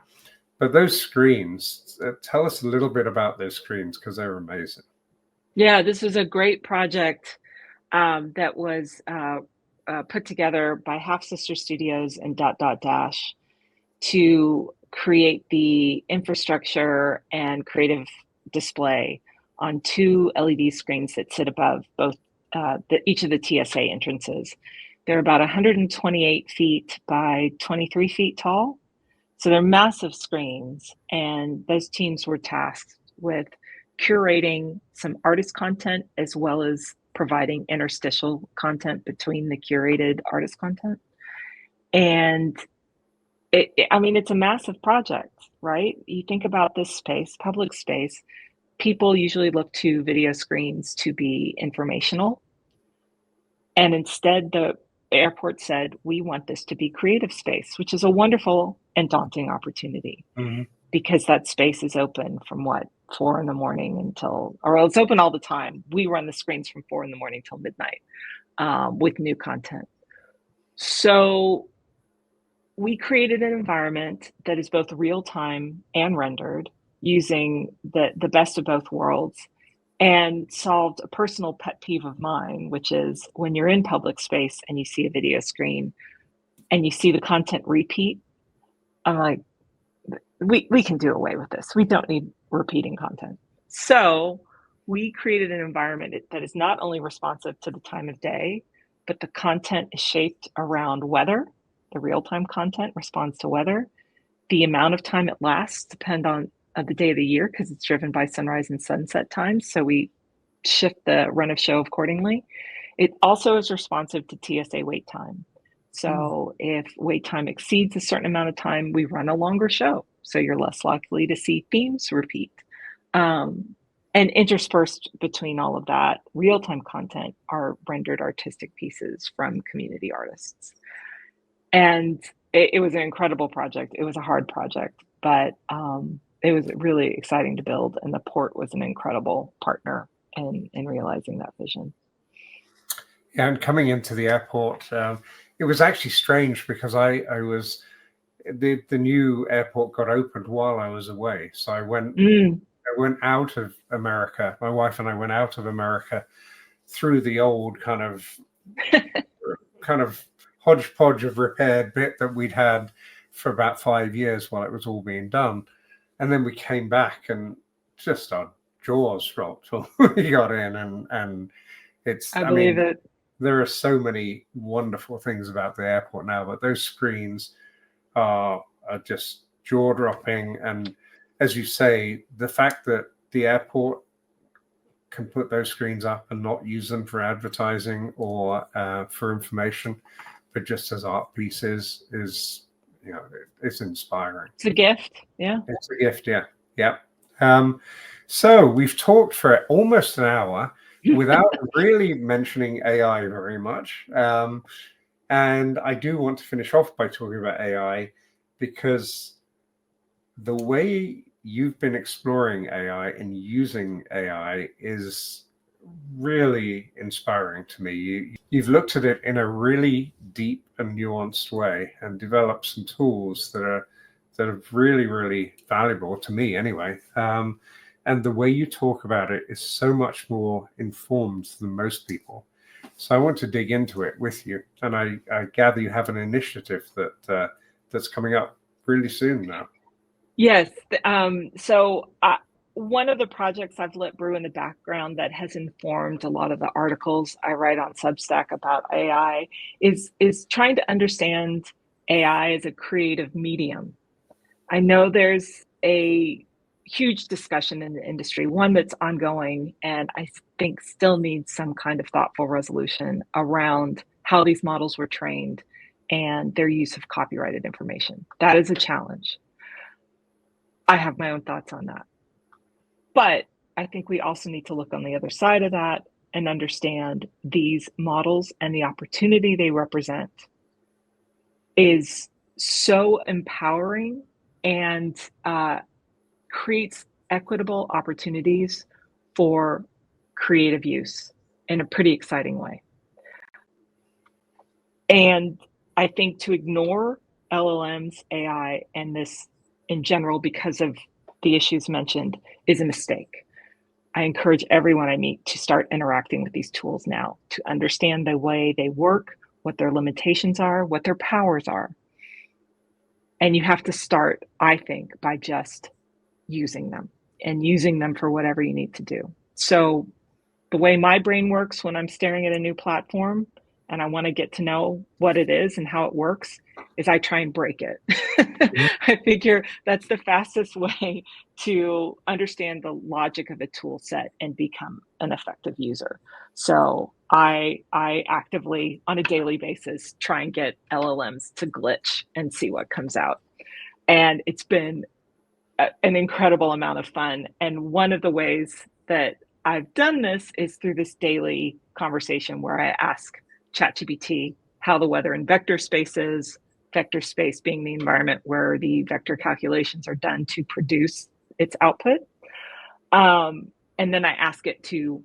But those screens, tell us a little bit about those screens, because they're amazing. Yeah, this was a great project that was put together by Half Sister Studios and Dash to create the infrastructure and creative display on 2 LED screens that sit above both each of the TSA entrances. They're about 128 feet by 23 feet tall. So they're massive screens, and those teams were tasked with curating some artist content as well as providing interstitial content between the curated artist content. And it's a massive project, right? You think about this space, public space, people usually look to video screens to be informational. And instead, the airport said, we want this to be creative space, which is a wonderful and daunting opportunity, because that space is open from 4 a.m. until, or it's open all the time. We run the screens from 4 a.m. till midnight with new content. So we created an environment that is both real time and rendered using the best of both worlds, and solved a personal pet peeve of mine, which is when you're in public space and you see a video screen and you see the content repeat, I'm like, we can do away with this. We don't need repeating content. So we created an environment that is not only responsive to the time of day, but the content is shaped around weather. The real-time content responds to weather. The amount of time it lasts depends on the day of the year, because it's driven by sunrise and sunset times. So we shift the run of show accordingly. It also is responsive to TSA wait time. So if wait time exceeds a certain amount of time, we run a longer show. So you're less likely to see themes repeat. And interspersed between all of that real-time content are rendered artistic pieces from community artists. And it was an incredible project. It was a hard project, but it was really exciting to build. And the port was an incredible partner in realizing that vision. Yeah, and coming into the airport, it was actually strange because the new airport got opened while I was away. So I went out of America. My wife and I went out of America through the old kind of hodgepodge of repaired bit that we'd had for about 5 years while it was all being done. And then we came back and just our jaws dropped when we got in, and I believe it. There are so many wonderful things about the airport now, but those screens are just jaw-dropping. And as you say, the fact that the airport can put those screens up and not use them for advertising or for information, but just as art pieces is, it's inspiring. It's a gift. Yeah. It's a gift. Yeah. So we've talked for almost an hour without really mentioning AI very much. And I do want to finish off by talking about AI because the way you've been exploring AI and using AI is really inspiring to me. You've looked at it in a really deep and nuanced way and developed some tools that are really, really valuable to me anyway. And the way you talk about it is so much more informed than most people. So I want to dig into it with you. And I gather you have an initiative that's coming up really soon now. Yes. One of the projects I've let brew in the background that has informed a lot of the articles I write on Substack about AI is trying to understand AI as a creative medium. I know there's a huge discussion in the industry, one that's ongoing, and I think still needs some kind of thoughtful resolution around how these models were trained and their use of copyrighted information. That is a challenge. I have my own thoughts on that. But I think we also need to look on the other side of that and understand these models and the opportunity they represent is so empowering and creates equitable opportunities for creative use in a pretty exciting way. And I think to ignore LLMs, AI, and this in general because of the issues mentioned is a mistake. I encourage everyone I meet to start interacting with these tools now, to understand the way they work, what their limitations are, what their powers are. And you have to start, I think, by just using them and using them for whatever you need to do. So the way my brain works when I'm staring at a new platform and I want to get to know what it is and how it works is I try and break it. I figure that's the fastest way to understand the logic of a tool set and become an effective user. So I actively on a daily basis try and get LLMs to glitch and see what comes out. And it's been an incredible amount of fun. And one of the ways that I've done this is through this daily conversation where I ask ChatGPT how the weather in vector space is, vector space being the environment where the vector calculations are done to produce its output. And then I ask it to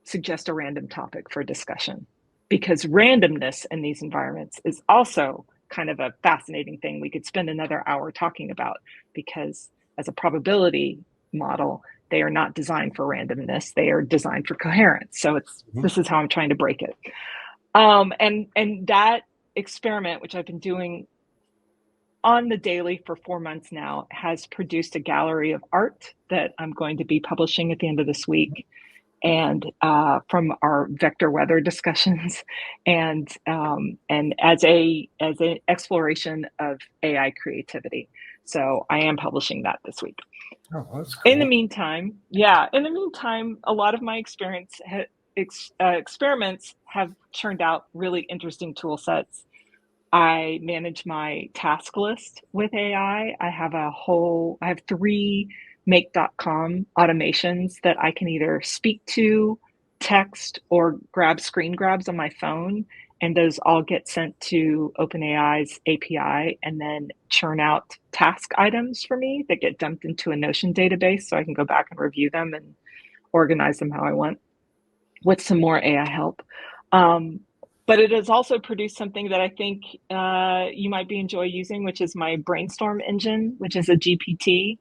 suggest a random topic for discussion because randomness in these environments is also kind of a fascinating thing we could spend another hour talking about because as a probability model, they are not designed for randomness. They are designed for coherence. So this is how I'm trying to break it. And that experiment, which I've been doing on the daily for 4 months now, has produced a gallery of art that I'm going to be publishing at the end of this week. And from our vector weather discussions, and as an exploration of AI creativity. So I am publishing that this week. Oh, that's cool. In the meantime, a lot of my experiments have turned out really interesting tool sets. I manage my task list with AI. I have 3 make.com automations that I can either speak to, text, or grab screen grabs on my phone. And those all get sent to OpenAI's API and then churn out task items for me that get dumped into a Notion database so I can go back and review them and organize them how I want with some more AI help. But it has also produced something that I think you might be enjoy using, which is my brainstorm engine, which is a GPT.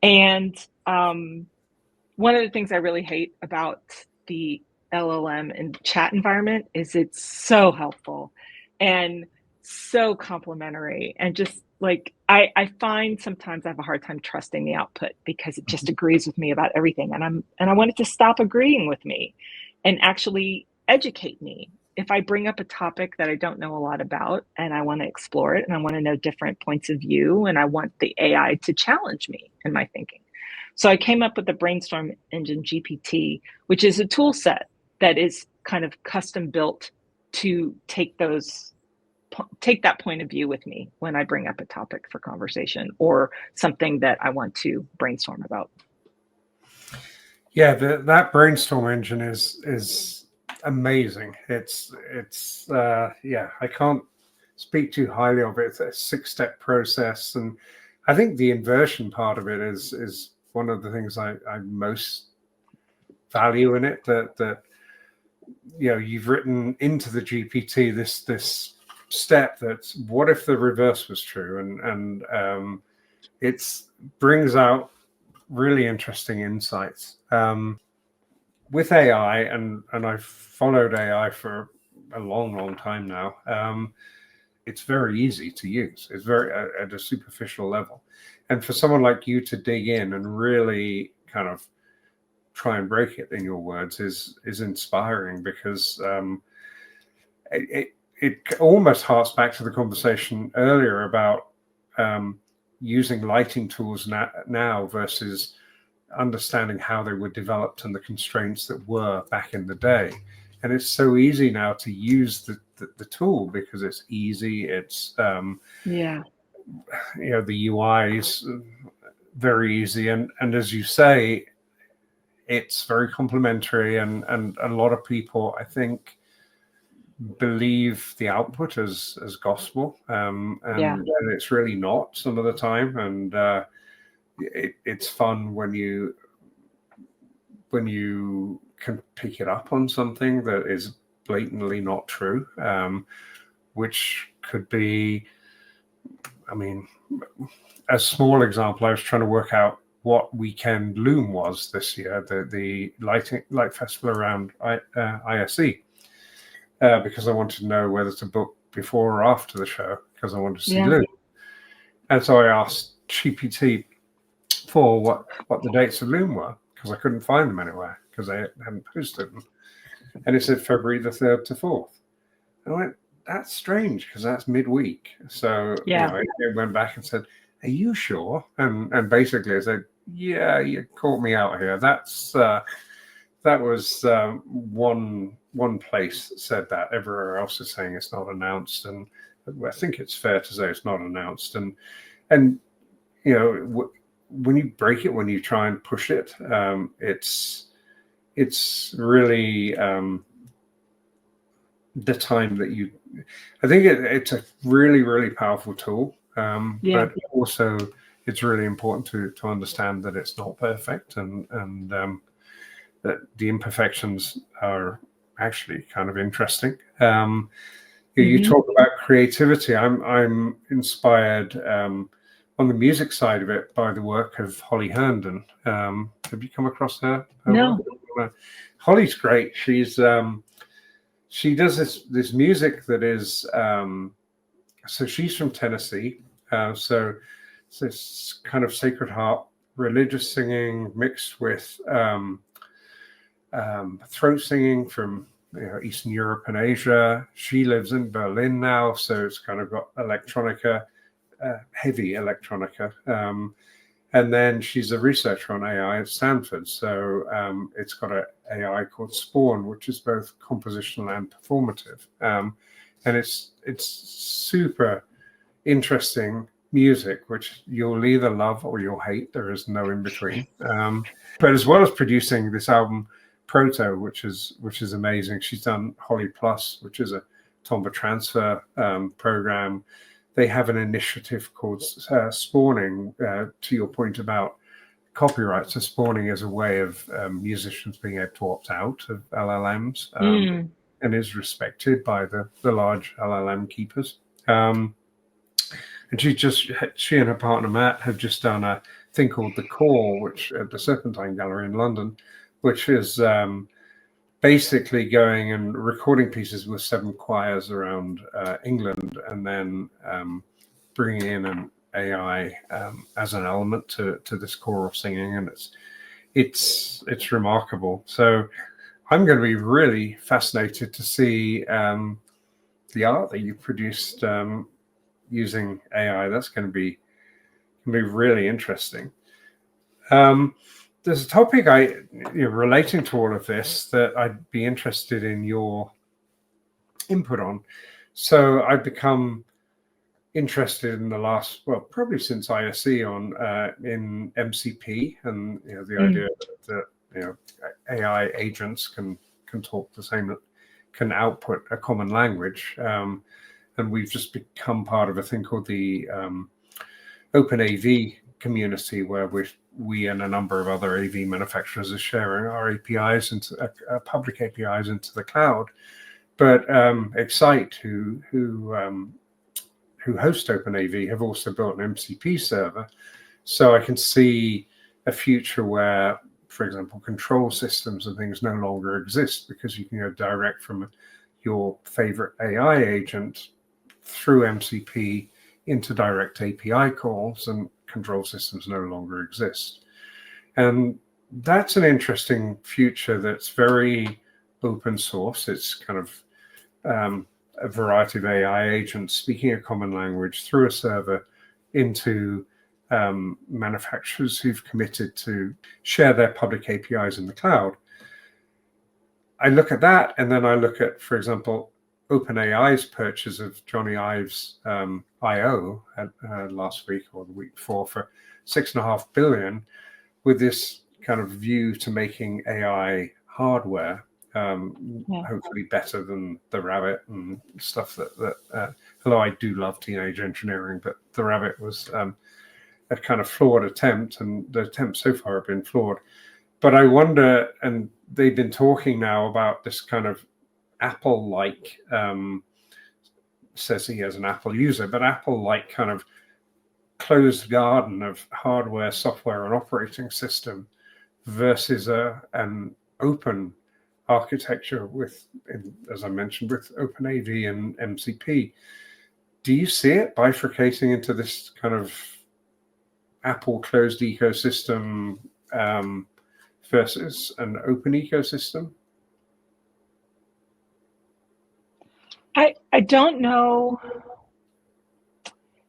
And one of the things I really hate about the LLM and chat environment is it's so helpful and so complimentary and just like I find sometimes I have a hard time trusting the output because it just agrees with me about everything and I want it to stop agreeing with me and actually educate me. If I bring up a topic that I don't know a lot about and I want to explore it and I want to know different points of view and I want the AI to challenge me in my thinking. So I came up with the Brainstorm Engine GPT, which is a tool set that is kind of custom built to take that point of view with me when I bring up a topic for conversation or something that I want to brainstorm about. Yeah, that brainstorm engine is amazing. Yeah, I can't speak too highly of it. It's a 6-step process, and I think the inversion part of it is one of the things I most value in it. That you've written into the GPT this step that's what if the reverse was true, and it's brings out really interesting insights. With AI, and I've followed AI for a long time now. It's very easy to use. It's very at a superficial level, and for someone like you to dig in and really kind of try and break it, in your words, is inspiring, because it almost harks back to the conversation earlier about using lighting tools now versus understanding how they were developed and the constraints that were back in the day. And it's so easy now to use the tool because it's easy. It's Yeah. the UI is very easy, and as you say, it's very complimentary, and a lot of people, I think, believe the output as gospel, and it's really not some of the time. And it's fun when you can pick it up on something that is blatantly not true, which could be, I mean, a small example. I was trying to work out what weekend Loom was this year, the light festival around ISE, because I wanted to know whether to book before or after the show, because I wanted to see Loom. And so I asked GPT for what the dates of Loom were, because I couldn't find them anywhere because they hadn't posted them. And it said February the 3rd to 4th. And I went, that's strange, because that's midweek. So it went back and said, are you sure? And basically I said, yeah, you caught me out here. That was one place that said that. Everywhere else is saying it's not announced, and I think it's fair to say it's not announced. And when you break it, when you try and push it, it's really the time that you. I think it's a really, really powerful tool, but also it's really important to understand that it's not perfect, and that the imperfections are actually kind of interesting. You talk about creativity. I'm inspired on the music side of it by the work of Holly Herndon. Have you come across her? No. Work? Holly's great. She does this music that is so she's from Tennessee. So it's kind of Sacred Heart religious singing mixed with throat singing from Eastern Europe and Asia. She lives in Berlin now, so it's kind of got electronica, heavy electronica. And then she's a researcher on AI at Stanford. So it's got an AI called Spawn, which is both compositional and performative. And it's super interesting music, which you'll either love or you'll hate. There is no in between. But as well as producing this album, Proto, which is amazing, she's done Holly Plus, which is a timbre transfer program. They have an initiative called Spawning, to your point about copyright. So Spawning is a way of musicians being able to opt out of LLMs, and is respected by the large LLM keepers. And she and her partner Matt have just done a thing called The Core, which at the Serpentine Gallery in London, which is basically going and recording pieces with 7 choirs around England, and then bringing in an AI as an element to this choral singing, and it's remarkable. So I'm going to be really fascinated to see the art that you produced using AI. That's going to be really interesting. There's a topic relating to all of this that I'd be interested in your input on. So I've become interested in the last, probably since ISE in MCP, and the idea that AI agents can talk the same, can output a common language, and we've just become part of a thing called the Open AV community, where we and a number of other AV manufacturers are sharing our APIs into public APIs into the cloud. But Excite, who host OpenAV, have also built an MCP server. So I can see a future where, for example, control systems and things no longer exist, because you can go direct from your favorite AI agent through MCP into direct API calls, and control systems no longer exist. And that's an interesting future that's very open source. It's kind of a variety of AI agents speaking a common language through a server into manufacturers who've committed to share their public APIs in the cloud. I look at that, and then I look at, for example, OpenAI's purchase of Johnny Ive's IO last week or the week before for $6.5 billion, with this kind of view to making AI hardware hopefully better than the Rabbit and stuff that although I do love teenage engineering, but the Rabbit was a kind of flawed attempt, and the attempts so far have been flawed. But I wonder, and they've been talking now about this kind of Apple-like, says he as an Apple user, but Apple-like kind of closed garden of hardware, software, and operating system versus an open architecture with, as I mentioned, with OpenAV and MCP. Do you see it bifurcating into this kind of Apple closed ecosystem versus an open ecosystem? I don't know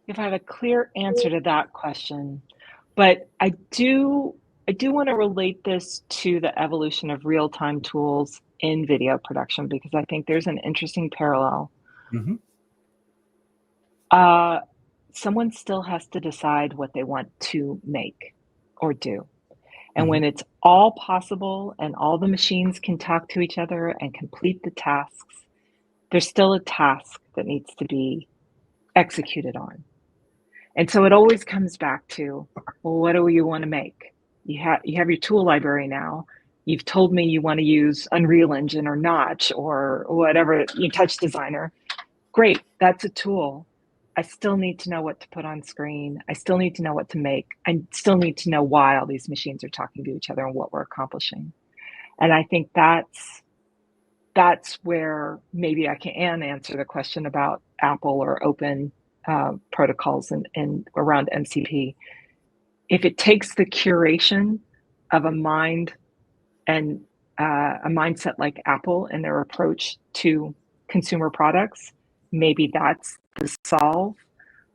if I have a clear answer to that question, but I do want to relate this to the evolution of real-time tools in video production, because I think there's an interesting parallel. Mm-hmm. Someone still has to decide what they want to make or do. And Mm-hmm. when it's all possible and all the machines can talk to each other and complete the tasks, there's still a task that needs to be executed on. And so it always comes back to, well, what do you want to make? You have your tool library now. You've told me you want to use Unreal Engine or Notch or whatever, you Touch Designer. Great, that's a tool. I still need to know what to put on screen. I still need to know what to make. I still need to know why all these machines are talking to each other and what we're accomplishing. And I think that's where maybe I can answer the question about Apple or open protocols and around MCP. If it takes the curation of a mind and a mindset like Apple and their approach to consumer products, maybe that's the solve,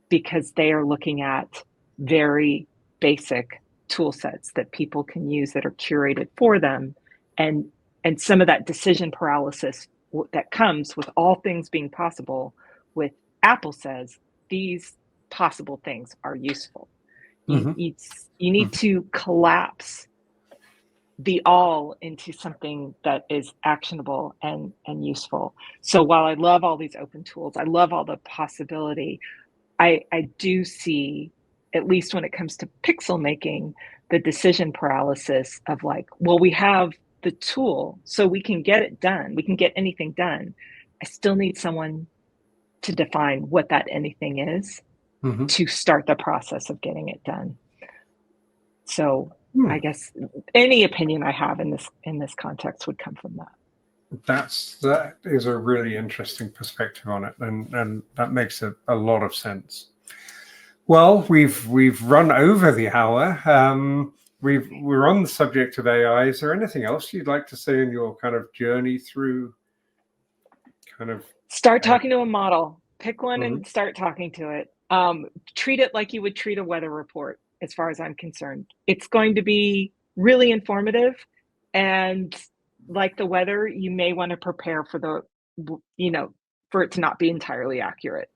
because they are looking at very basic tool sets that people can use that are curated for them, and some of that decision paralysis that comes with all things being possible. With Apple says these possible things are useful. Mm-hmm. You need to collapse the all into something that is actionable and useful. So while I love all these open tools, I love all the possibility, I do see, at least when it comes to pixel making, the decision paralysis of like, well, we have the tool, so we can get it done. We can get anything done. I still need someone to define what that anything is to start the process of getting it done. So I guess any opinion I have in this context would come from that. That is a really interesting perspective on it, and that makes a lot of sense. Well, we've run over the hour. We're on the subject of AI. Is there anything else you'd like to say in your kind of journey through kind of start talking to a model? Pick one and start talking to it. Treat it like you would treat a weather report, as far as I'm concerned. It's going to be really informative, and like the weather, you may want to prepare for for it to not be entirely accurate.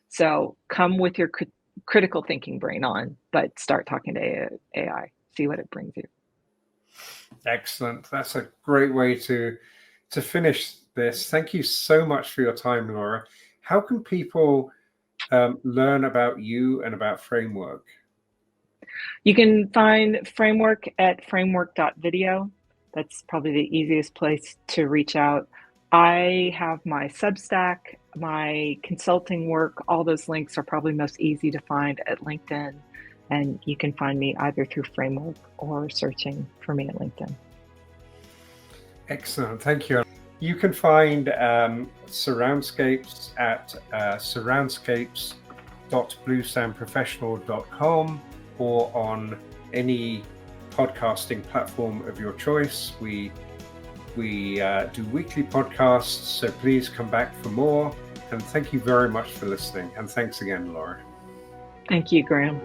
So come with your critical thinking brain on, but start talking to AI, see what it brings you. Excellent. That's a great way to finish this. Thank you so much for your time, Laura. How can people learn about you and about Framework? You can find Framework at framework.video. That's probably the easiest place to reach out. I have my Substack, my consulting work. All those links are probably most easy to find at LinkedIn. And you can find me either through Framework or searching for me at LinkedIn. Excellent. Thank you. You can find Surroundscapes at surroundscapes.bluesoundprofessional.com or on any podcasting platform of your choice. We do weekly podcasts, so please come back for more. And thank you very much for listening. And thanks again, Laura. Thank you, Graeme.